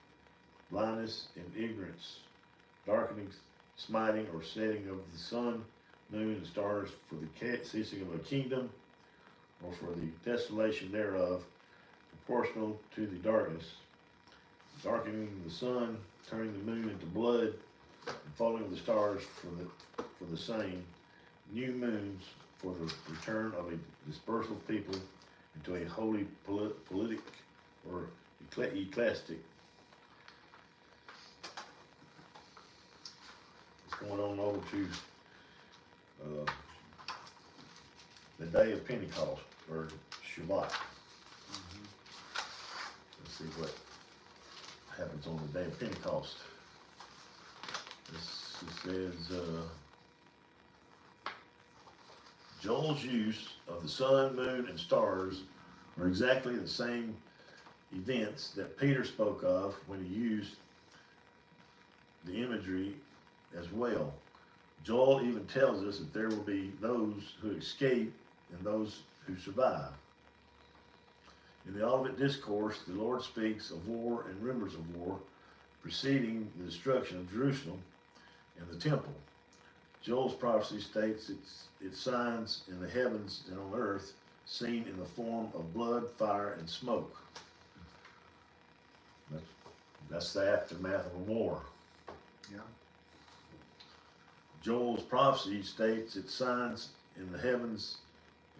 S2: blindness and ignorance, darkening, smiting, or setting of the sun, moon, and stars for the ceasing of a kingdom, or for the desolation thereof, proportional to the darkness, darkening the sun, turning the moon into blood, and falling of the stars for the same, new moons for the return of a dispersal people into a holy politic or ecclesiastic. It's going on over to the day of Pentecost, or Shabbat. Let's see what happens on the day of Pentecost. This says, Joel's use of the sun, moon, and stars are exactly the same events that Peter spoke of when he used the imagery as well. Joel even tells us that there will be those who escape and those who survive. In the Olivet Discourse, the Lord speaks of war and rumors of war preceding the destruction of Jerusalem and the temple. Joel's prophecy states its signs in the heavens and on earth, seen in the form of blood, fire, and smoke. That's the aftermath of a war.
S1: Yeah.
S2: Joel's prophecy states its signs in the heavens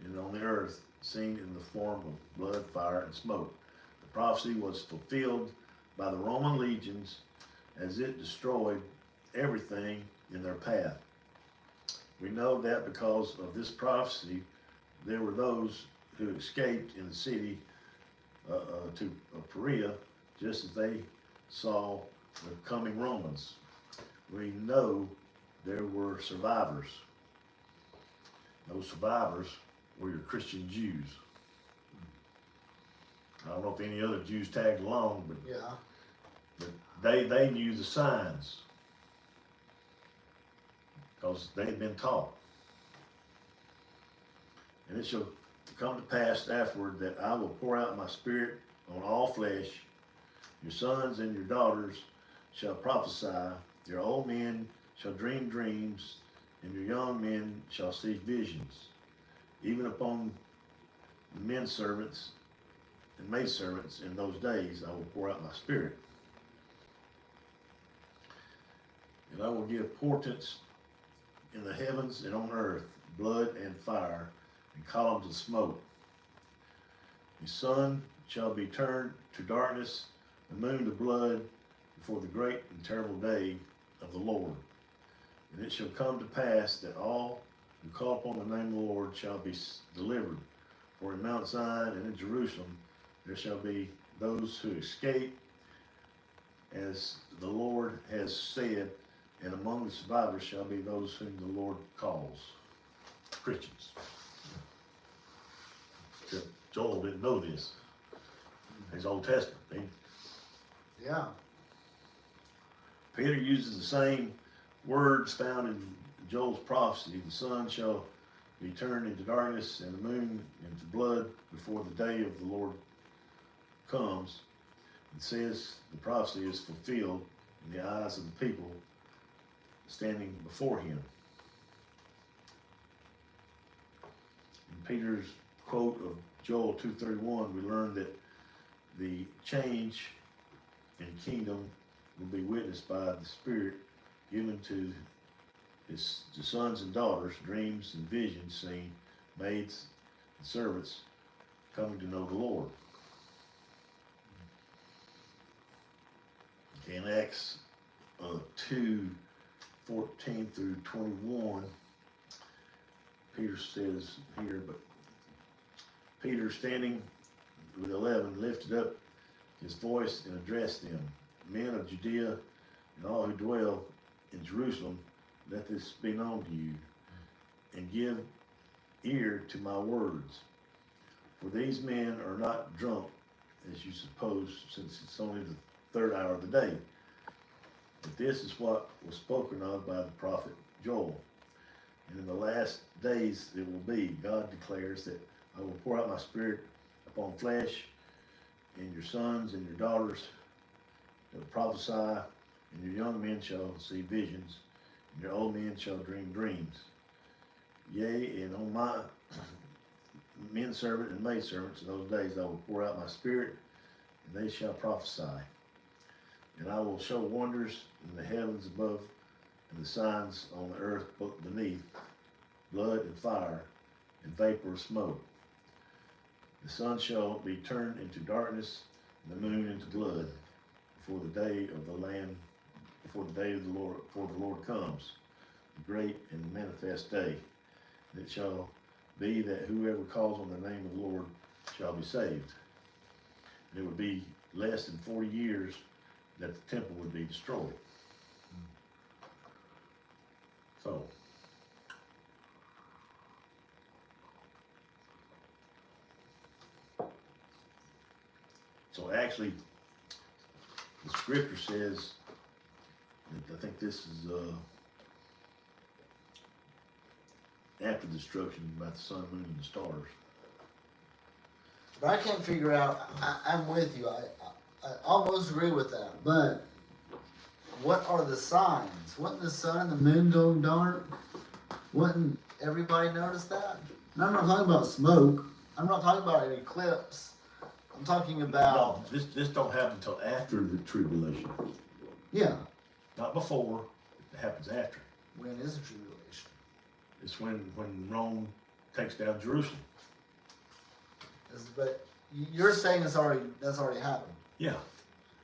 S2: and on the earth, seen in the form of blood, fire, and smoke. The prophecy was fulfilled by the Roman legions as it destroyed everything in their path. We know that because of this prophecy, there were those who escaped in the city to Perea, just as they saw the coming Romans. We know there were survivors. Those survivors were your Christian Jews. I don't know if any other Jews tagged along, but they knew the signs because they had been taught. And it shall come to pass afterward that I will pour out my spirit on all flesh. Your sons and your daughters shall prophesy. Your old men shall dream dreams, and your young men shall see visions. Even upon the men servants and maidservants in those days I will pour out my spirit. And I will give portents in the heavens and on earth, blood and fire, and columns of smoke. The sun shall be turned to darkness, the moon to blood, before the great and terrible day of the Lord. And it shall come to pass that all who call upon the name of the Lord shall be delivered. For in Mount Zion and in Jerusalem there shall be those who escape, as the Lord has said, and among the survivors shall be those whom the Lord calls. Christians. Joel didn't know this. His Old Testament.
S1: Yeah.
S2: Peter uses the same words found in Joel's prophecy. The sun shall be turned into darkness and the moon into blood before the day of the Lord comes. It says the prophecy is fulfilled in the eyes of the people standing before him. In Peter's quote of Joel 2:31, we learn that the change in kingdom will be witnessed by the Spirit given to the sons and daughters, dreams and visions seen, maids and servants coming to know the Lord. Okay, in Acts 2:14 through 21, Peter says here, but Peter, standing with 11, lifted up his voice and addressed them, men of Judea and all who dwell in Jerusalem, let this be known to you, and give ear to my words. For these men are not drunk, as you suppose, since it's only the third hour of the day. But this is what was spoken of by the prophet Joel. And in the last days it will be, God declares, that I will pour out my spirit upon flesh, and your sons and your daughters shall prophesy, and your young men shall see visions, and your old men shall dream dreams. Yea, and on my men servant and maid servants in those days I will pour out my spirit, and they shall prophesy. And I will show wonders in the heavens above, and the signs on the earth beneath, blood and fire, and vapor of smoke. The sun shall be turned into darkness, and the moon into blood, before the day of the Lord, before the Lord comes, the great and manifest day. And it shall be that whoever calls on the name of the Lord shall be saved. And it would be less than 40 years that the temple would be destroyed. So actually, the scripture says, I think this is after the destruction, about the sun, moon, and the stars.
S1: But I can't figure out, I'm with you, I almost agree with that, but what are the signs? Wouldn't the sun and the moon go dark? Wouldn't everybody notice that? And I'm not talking about smoke, I'm not talking about an eclipse, I'm talking about...
S2: No, this don't happen until after the tribulation.
S1: Yeah.
S2: Not before, it happens after.
S1: When is the tribulation?
S2: It's when Rome takes down Jerusalem.
S1: But you're saying that's already happened.
S2: Yeah.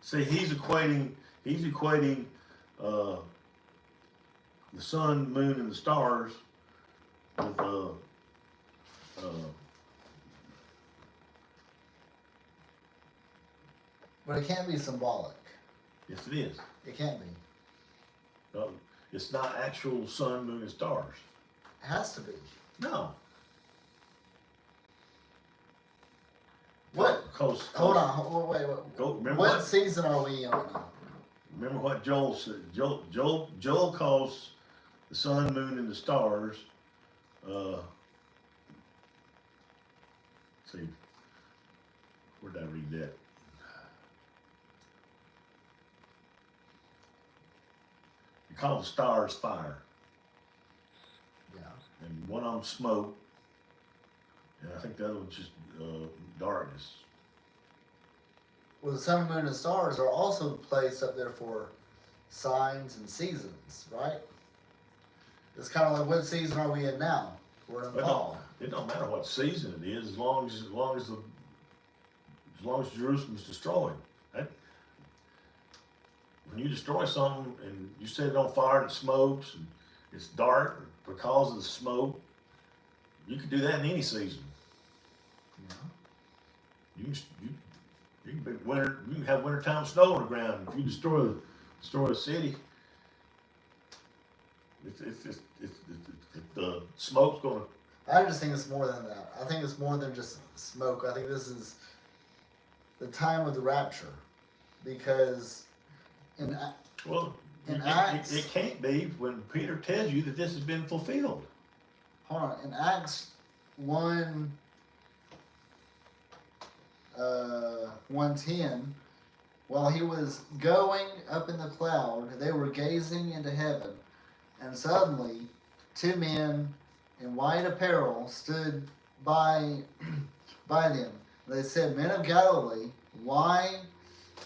S2: See, he's equating the sun, moon, and the stars with
S1: But it can't be symbolic.
S2: yes, it is.
S1: It can't be.
S2: It's not actual sun, moon, and stars.
S1: It has to be.
S2: No.
S1: Hold on, wait.
S2: Remember
S1: What season are we on now?
S2: Remember what Joel said. Joel calls the sun, moon, and the stars. See, where did I read that? He calls the stars fire,
S1: Yeah.
S2: and one of them smoke, and I think the other one's just darkness.
S1: Well, the sun, moon, and stars are also placed up there for signs and seasons, right? It's kind of like, what season are we in now? We're in fall.
S2: It don't matter what season it is, as long as Jerusalem's destroyed. When you destroy something and you set it on fire and it smokes and it's dark because of the smoke, you can do that in any season.
S1: Yeah.
S2: You can be winter. You can have wintertime snow on the ground. If you destroy a city, if the smoke's gonna.
S1: I just think it's more than that. I think it's more than just smoke. I think this is the time of the rapture, because in Acts,
S2: it can't be when Peter tells you that this has been fulfilled.
S1: hold on, in Acts 1:10, while he was going up in the cloud, they were gazing into heaven, and suddenly 2 men in white apparel stood by them. They said, "Men of Galilee, why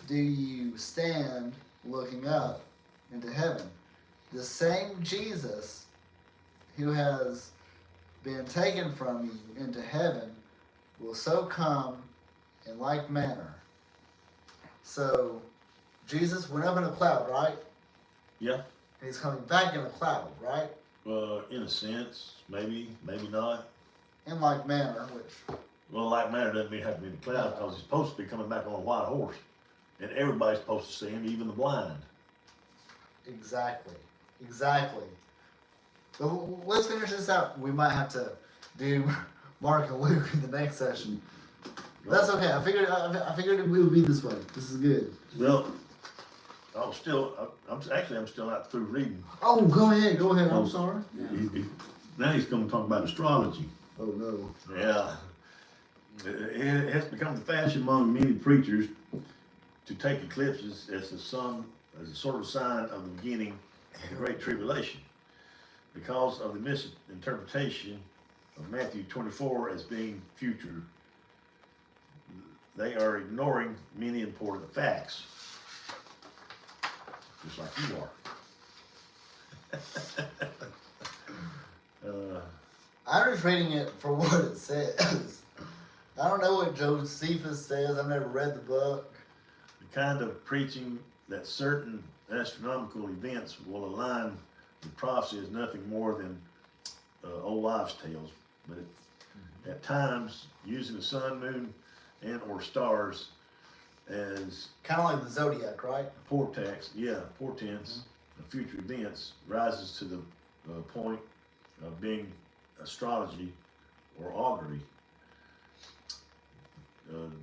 S1: do you stand looking up into heaven? The same Jesus who has been taken from you into heaven will so come in like manner." So Jesus went up in a cloud, right?
S2: Yeah.
S1: And he's coming back in a cloud, right?
S2: In a sense, maybe not.
S1: In like manner, which,
S2: Well, like manner doesn't mean have to be in the cloud, because he's supposed to be coming back on a white horse, and everybody's supposed to see him, even the blind.
S1: exactly. But let's finish this out. We might have to do Mark and Luke in the next session. That's okay. I figured it would be this way. This is good.
S2: Well, I'm still not through reading.
S1: Oh, go ahead. I'm sorry.
S2: Now he's going to talk about astrology.
S1: Oh no.
S2: Yeah. It has become the fashion among many preachers to take eclipses as a sort of sign of the beginning of the Great Tribulation, because of the misinterpretation of Matthew 24 as being future. They are ignoring many important facts, just like you are.
S1: I'm just reading it for what it says. I don't know what Josephus says. I've never read the book.
S2: The kind of preaching that certain astronomical events will align with prophecy is nothing more than old wives' tales. But at times, using the sun, moon, and or stars as
S1: Kind of like the zodiac, right?
S2: portents of future events rises to the point of being astrology or augury.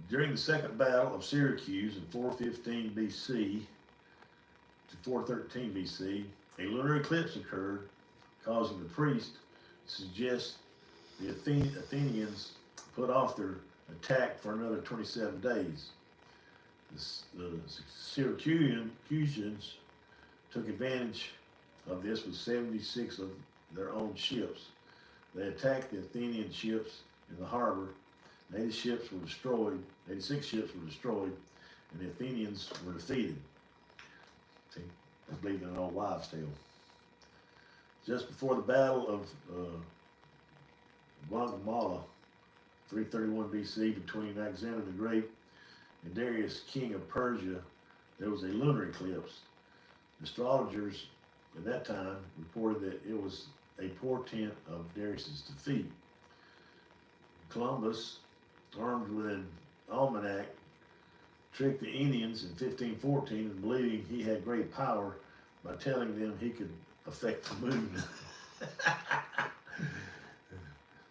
S2: During the Second Battle of Syracuse in 415 BC to 413 BC, a lunar eclipse occurred, causing the priest to suggest the Athenians put off their attack for another 27 days. The Syracusans took advantage of this with 76 of their own ships. They attacked the Athenian ships in the harbor. 86 ships were destroyed, and the Athenians were defeated. See, I believe in an old wives' tale. Just before the Battle of Guatemala, 331 BC, between Alexander the Great and Darius, king of Persia, there was a lunar eclipse. Astrologers at that time reported that it was a portent of Darius's defeat. Columbus, armed with an almanac, tricked the Indians in 1514 into believing he had great power by telling them he could affect the moon.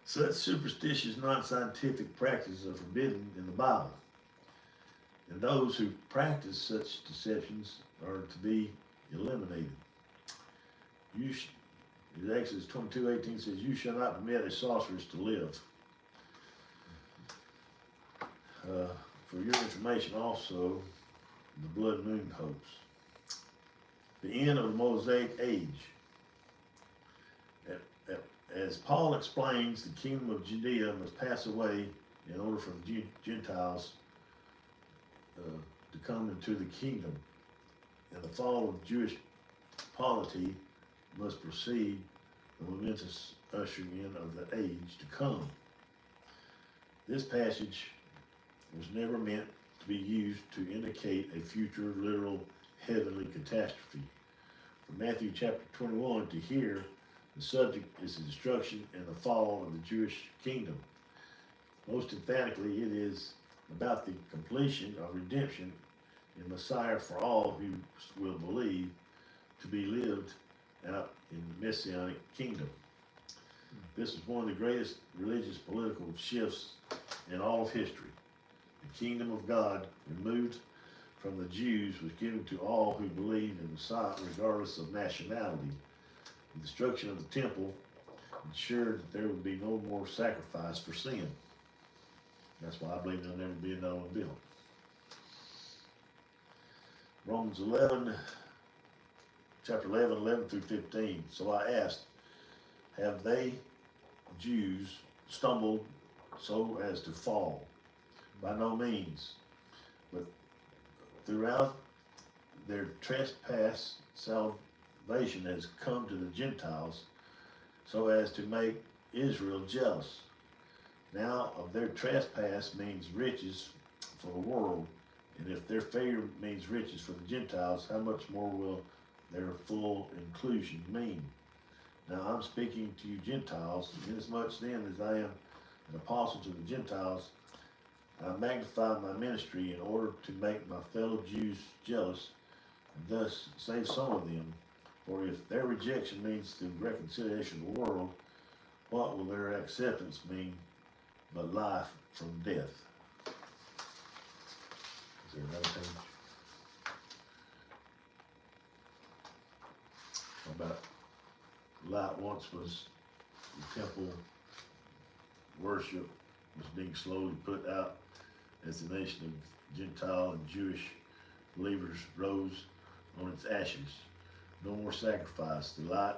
S2: Such superstitious, non-scientific practices are forbidden in the Bible. and those who practice such deceptions are to be eliminated. You sh- Exodus 22:18 says, "You shall not permit a sorceress to live." For your information also, the blood moon hoax. The end of the Mosaic age. As Paul explains, the kingdom of Judea must pass away in order for the Gentiles to come into the kingdom. And the fall of Jewish polity must precede the momentous ushering in of the age to come. This passage was never meant to be used to indicate a future literal heavenly catastrophe. From Matthew chapter 21 to here, the subject is the destruction and the fall of the Jewish kingdom. Most emphatically, it is about the completion of redemption in Messiah for all who will believe, to be lived out in the Messianic kingdom. This is one of the greatest religious political shifts in all of history. The kingdom of God, removed from the Jews, was given to all who believe in Messiah, regardless of nationality. The destruction of the temple ensured that there would be no more sacrifice for sin. That's why I believe there'll never be another one built. Romans 11, chapter 11, 11 through 15. So I asked, have they, Jews, stumbled so as to fall? By no means. But throughout their trespass, salvation has come to the Gentiles so as to make Israel jealous. Now of their trespass means riches for the world, and if their failure means riches for the Gentiles, how much more will their full inclusion mean? Now I'm speaking to you Gentiles, inasmuch then as I am an apostle to the Gentiles, I magnify my ministry in order to make my fellow Jews jealous, and thus save some of them. For if their rejection means the reconciliation of the world, what will their acceptance mean but life from death? Is there another page? How about light once was the temple worship was being slowly put out as the nation of Gentile and Jewish believers rose on its ashes. No more sacrifice. The light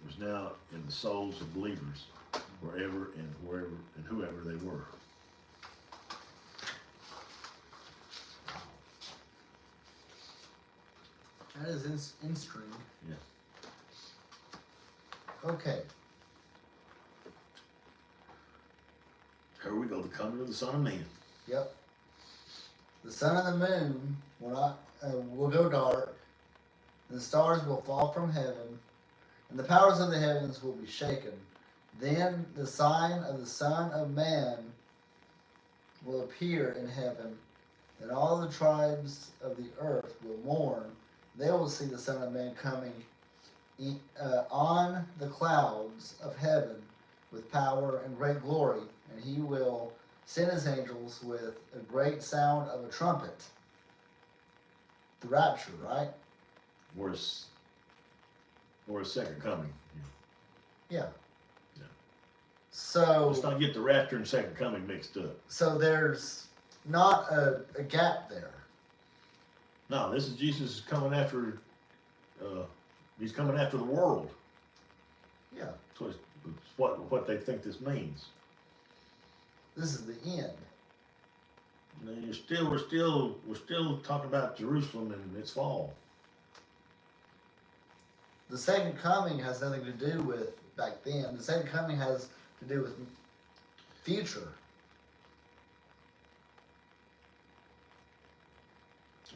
S2: was now in the souls of believers, wherever and whoever they were.
S1: That is in stream.
S2: Yeah.
S1: Okay.
S2: Here we go, the coming of the Son of Man.
S1: Yep. The sun and the moon will go dark, and the stars will fall from heaven, and the powers of the heavens will be shaken. Then the sign of the Son of Man will appear in heaven, and all the tribes of the earth will mourn. They will see the Son of Man coming on the clouds of heaven with power and great glory, and he will send his angels with a great sound of a trumpet. The rapture, right?
S2: Or a second coming.
S1: Yeah.
S2: Yeah.
S1: So
S2: Let's not get the rapture and second coming mixed up.
S1: So there's not a gap there.
S2: No, this is Jesus coming after. He's coming after the world.
S1: Yeah.
S2: That's what they think this means.
S1: This is the end.
S2: And we're still talking about Jerusalem and its fall.
S1: The second coming has nothing to do with back then. The second coming has to do with future.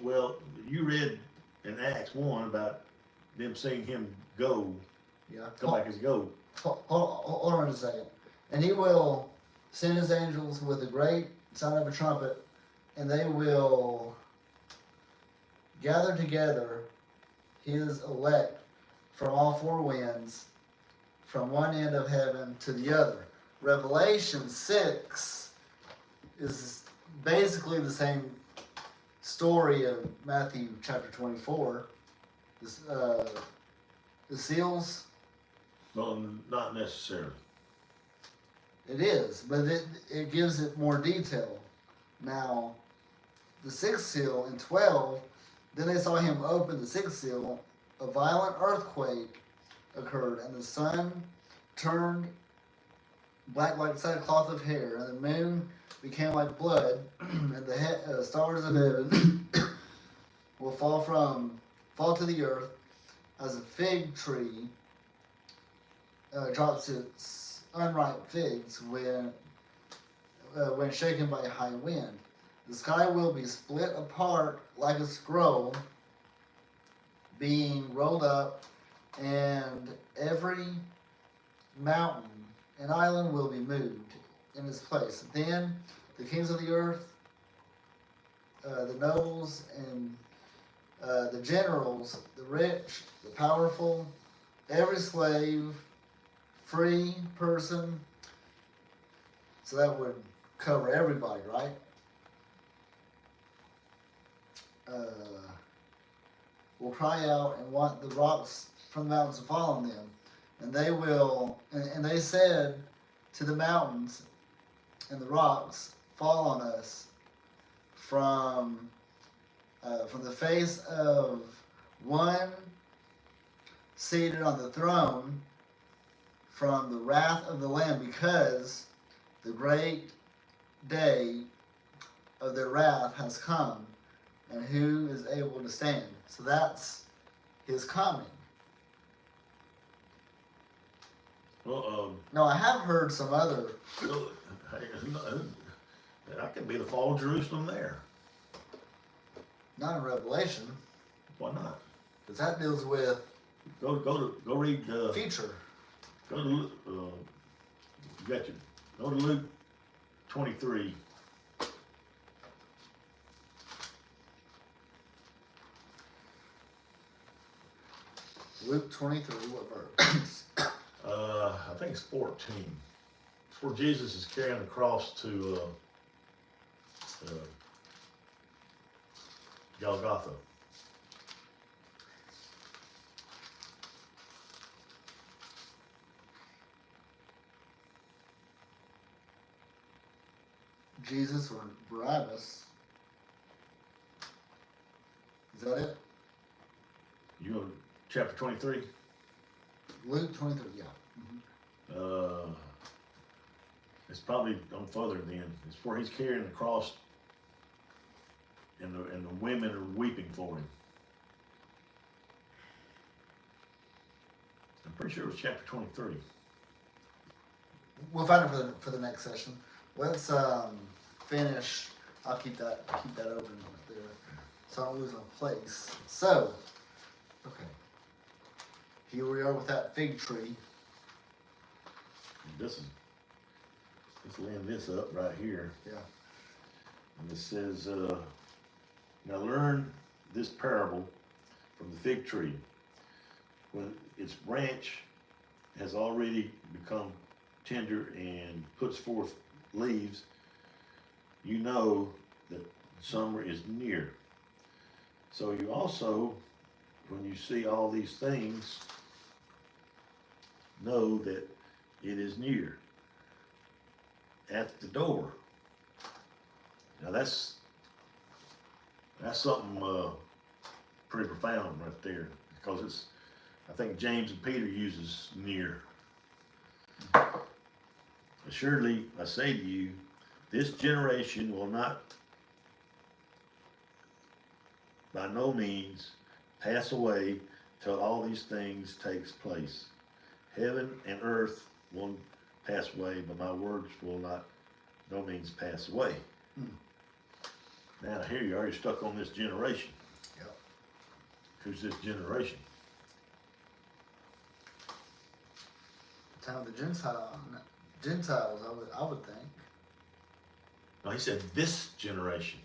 S2: Well, you read in Acts 1 about them seeing him go,
S1: Yeah.
S2: come back as go.
S1: Hold on a second. And he will send his angels with a great sound of a trumpet, and they will gather together his elect from all four winds, from one end of heaven to the other. Revelation 6 is basically the story of Matthew chapter 24. This, the seals,
S2: Well, not necessarily.
S1: it is, but it gives it more detail. Now, the sixth seal in 12, then they saw him open the sixth seal. A violent earthquake occurred, and the sun turned black like sackcloth of hair, and the moon became like blood, and the stars of heaven will fall to the earth as a fig tree drops its unripe figs when shaken by a high wind. The sky will be split apart like a scroll being rolled up, and every mountain and island will be moved in its place. Then the kings of the earth, the nobles, and the generals, the rich, the powerful, every slave, free person, so that would cover everybody, right? Will cry out and want the rocks from the mountains to fall on them. And they will, and they said to the mountains and the rocks, fall on us from the face of one seated on the throne, from the wrath of the Lamb, because the great day of their wrath has come, and who is able to stand? So that's his coming.
S2: Well,
S1: Now, I have heard some other.
S2: that could be the fall of Jerusalem there.
S1: Not in Revelation,
S2: Why not?
S1: because that deals with
S2: Go read.
S1: future.
S2: Go to you got your. Go to Luke 23.
S1: Luke 23, what verse?
S2: I think it's 14. It's where Jesus is carrying the cross to Golgotha.
S1: Jesus or Barabbas. Is that it?
S2: You go to chapter 23.
S1: Luke 23, yeah.
S2: It's probably on further then. It's where he's carrying the cross, and the women are weeping for him. I'm pretty sure it was chapter 23.
S1: We'll find it for the next session. Let's finish. I'll keep that open right there, so I don't lose my place. So, okay. Here we are with that fig tree.
S2: Let's land this up right here.
S1: Yeah.
S2: And it says, now learn this parable from the fig tree. When its branch has already become tender and puts forth leaves, you know that summer is near. So you also, when you see all these things, know that it is near, at the door. Now that's something pretty profound right there, because it's, I think James and Peter uses near. Assuredly, I say to you, this generation will not by no means pass away till all these things takes place. Heaven and earth will pass away, but my words will not no means pass away. Now here you are, you're stuck on this generation.
S1: Yep.
S2: Who's this generation?
S1: The time of the Gentiles, I would think.
S2: No, he said this generation.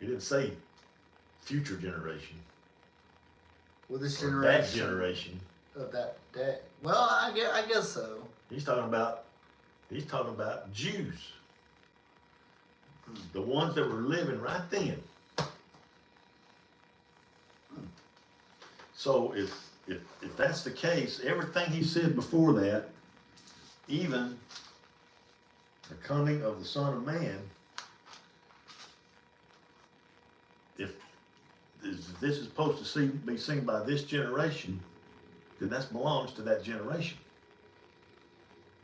S2: He didn't say future generation.
S1: Well, this
S2: Or
S1: generation.
S2: that generation.
S1: Of that day. Well, I guess so.
S2: He's talking about Jews. The ones that were living right then. So if that's the case, everything he said before that, even the coming of the Son of Man, if this is supposed to be seen by this generation, then that belongs to that generation.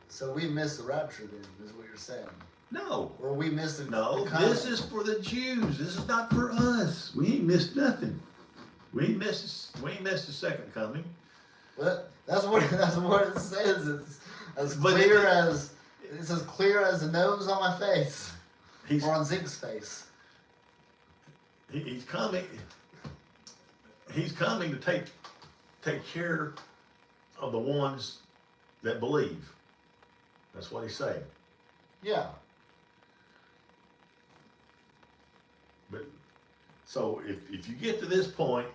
S1: So we missed the rapture then, is what you're saying.
S2: No.
S1: Or we missed the
S2: No,
S1: the coming.
S2: this is for the Jews. This is not for us. We ain't missed nothing. We ain't missed the second coming.
S1: But that's what it says. It's as
S2: But
S1: clear as it's as clear as the nose on my face.
S2: He's
S1: Or on Zeke's face.
S2: he's coming. He's coming to take care of the ones that believe. That's what he's saying.
S1: Yeah.
S2: But so if you get to this point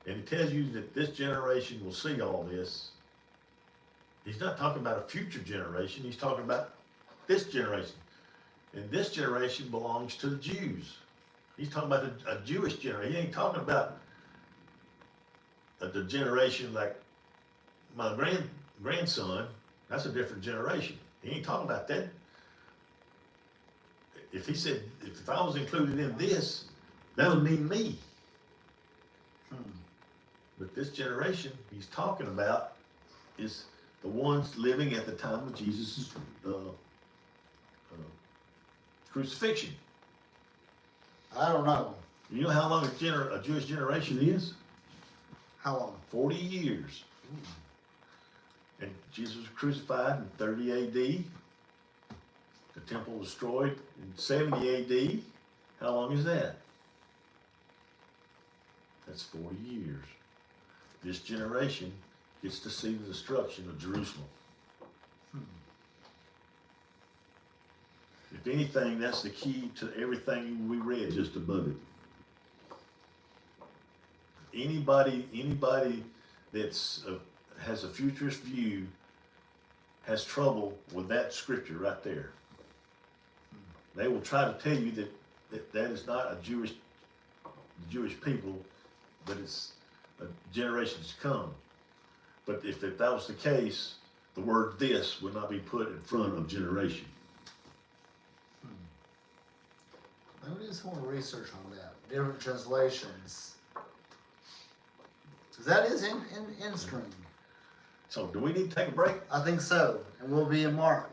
S2: and he tells you that this generation will see all this, he's not talking about a future generation, he's talking about this generation. And this generation belongs to the Jews. He's talking about a Jewish generation. He ain't talking about the generation like my grandson. That's a different generation. He ain't talking about that. If he said, if I was included in this, that would mean me. But this generation he's talking about is the ones living at the time of Jesus' crucifixion.
S1: I don't know.
S2: You know how long a Jewish generation is?
S1: How long?
S2: 40 years. And Jesus was crucified in 30 AD. The temple was destroyed in 70 AD. How long is that? That's 40 years. This generation gets to see the destruction of Jerusalem. If anything, that's the key to everything we read just above it. Anybody that's has a futurist view has trouble with that scripture right there. They will try to tell you that is not a Jewish people, but it's a generations to come. But if that was the case, the word "this" would not be put in front of generation.
S1: I do some more research on that. Different translations. Because that is in string.
S2: So do we need to take a break?
S1: I think so. And we'll be in Mark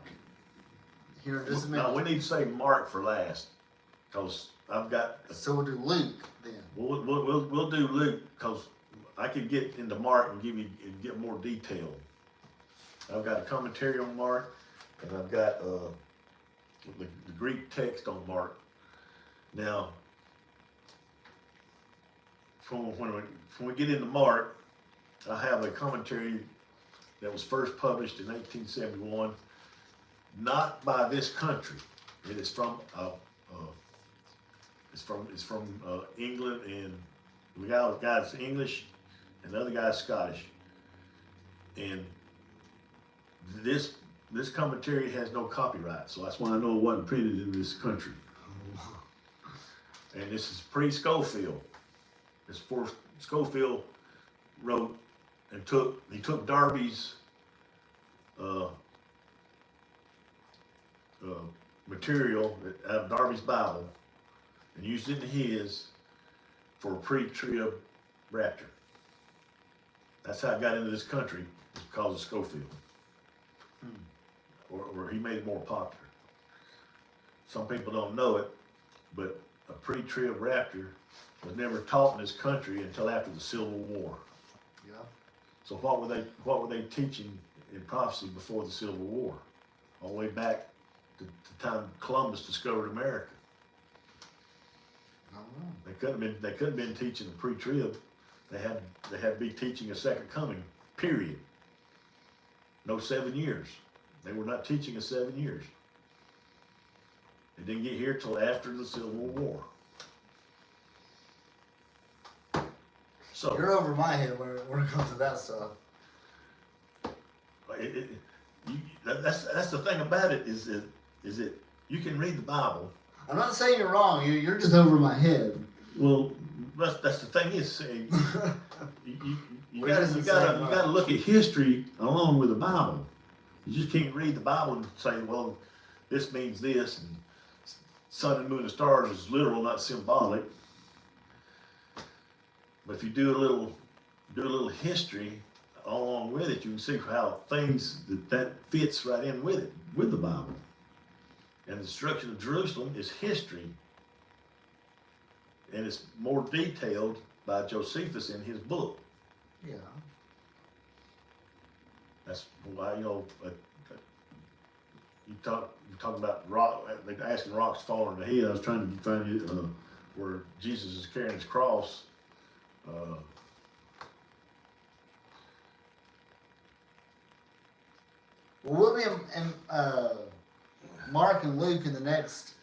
S1: here in just a minute.
S2: No, we need to save Mark for last, because I've got.
S1: So we'll do Luke then.
S2: We'll do Luke, because I could get into Mark and get more detail. I've got a commentary on Mark, and I've got the Greek text on Mark. Now, when we get into Mark, I have a commentary that was first published in 1871, not by this country. It is from England, and the guy's English, and the other guy's Scottish. And this commentary has no copyright, so that's why I know it wasn't printed in this country. And this is pre-Schofield. This before Schofield wrote and he took Darby's material out of Darby's Bible and used it in his for a pre-trib rapture. That's how it got into this country, because of Schofield. Or he made it more popular. Some people don't know it, but a pre-trib rapture was never taught in this country until after the Civil War.
S1: Yeah.
S2: So what were they teaching in prophecy before the Civil War? All the way back to the time Columbus discovered America.
S1: I don't know.
S2: They couldn't have been teaching a pre-trib. They had to be teaching a second coming, period. No 7 years. They were not teaching us 7 years. They didn't get here till after the Civil War. So
S1: You're over my head when it comes to that stuff.
S2: that's the thing about it is that you can read the Bible.
S1: I'm not saying you're wrong. You're just over my head.
S2: Well, that's the thing is, you
S1: Where does it say
S2: gotta look at history along with the Bible. You just can't read the Bible and say, well, this means this, and sun and moon and stars is literal, not symbolic. But if you do a little history along with it, you can see how things that fits right in with it, with the Bible. And the destruction of Jerusalem is history. And it's more detailed by Josephus in his book.
S1: Yeah.
S2: That's why, you're talking about rock, they're asking rocks to fall on the head. I was trying to find where Jesus is carrying his cross.
S1: Well, we'll be in Mark and Luke in the next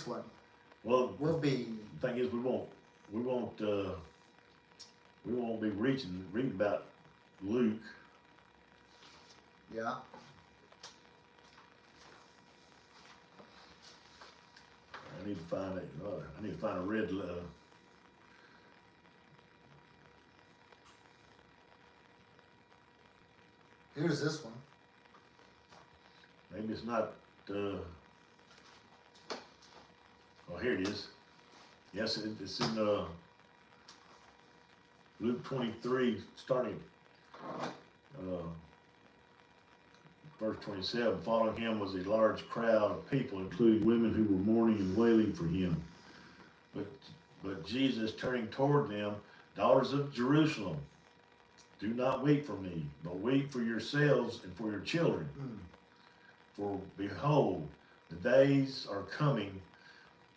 S1: one.
S2: Well,
S1: We'll be.
S2: the thing is, we won't be reading about Luke.
S1: Yeah.
S2: I need to find a red.
S1: Here's this one.
S2: Maybe it's not. Oh, here it is. Yes, it's in Luke 23, starting verse 27. Following him was a large crowd of people, including women who were mourning and wailing for him. But Jesus, turning toward them, daughters of Jerusalem, do not weep for me, but weep for yourselves and for your children. For behold, the days are coming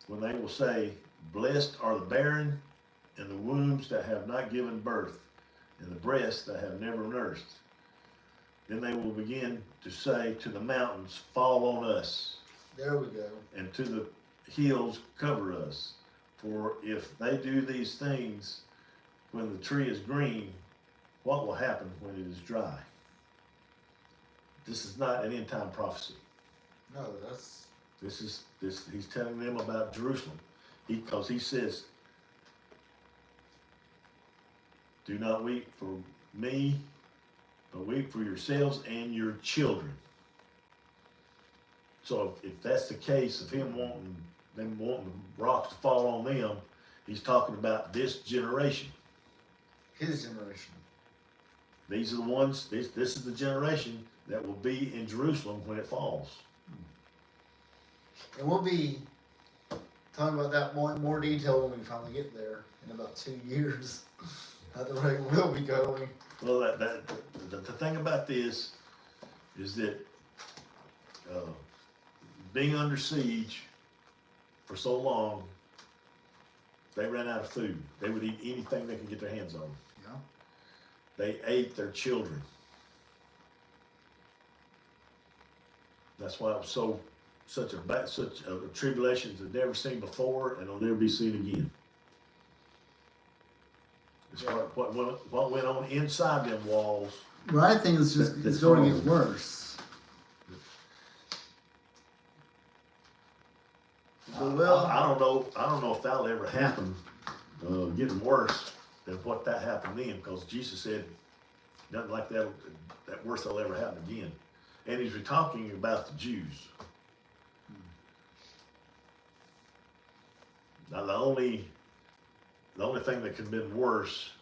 S2: when they will say, blessed are the barren, and the wombs that have not given birth, and the breasts that have never nursed. Then they will begin to say to the mountains, fall on us.
S1: There we go.
S2: And to the hills, cover us. For if they do these things when the tree is green, what will happen when it is dry? This is not an end time prophecy.
S1: No, that's.
S2: He's telling them about Jerusalem. Because he says, do not weep for me, but weep for yourselves and your children. So if that's the case of him wanting rocks to fall on them, he's talking about this generation.
S1: His generation.
S2: These are the ones, this is the generation that will be in Jerusalem when it falls.
S1: And we'll be talking about that more detail when we finally get there in about 2 years. At the rate we'll be going.
S2: Well, the thing about this is that being under siege for so long, they ran out of food. They would eat anything they could get their hands on.
S1: Yeah.
S2: They ate their children. That's why it was such a tribulation they've never seen before, and will never be seen again. It's what went on inside them walls.
S1: But I think it's just it's going to get worse. Well,
S2: I don't know if that'll ever happen. Getting worse than what that happened then, because Jesus said nothing like that worse will ever happen again. And he's talking about the Jews. Now the only thing that could have been worse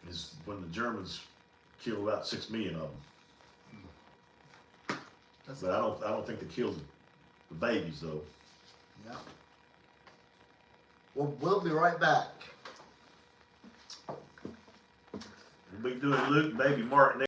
S2: is when the Germans killed about 6 million of them. But I don't think they killed the babies though.
S1: Yeah. Well, we'll be right back.
S2: We'll be doing Luke, baby Mark next.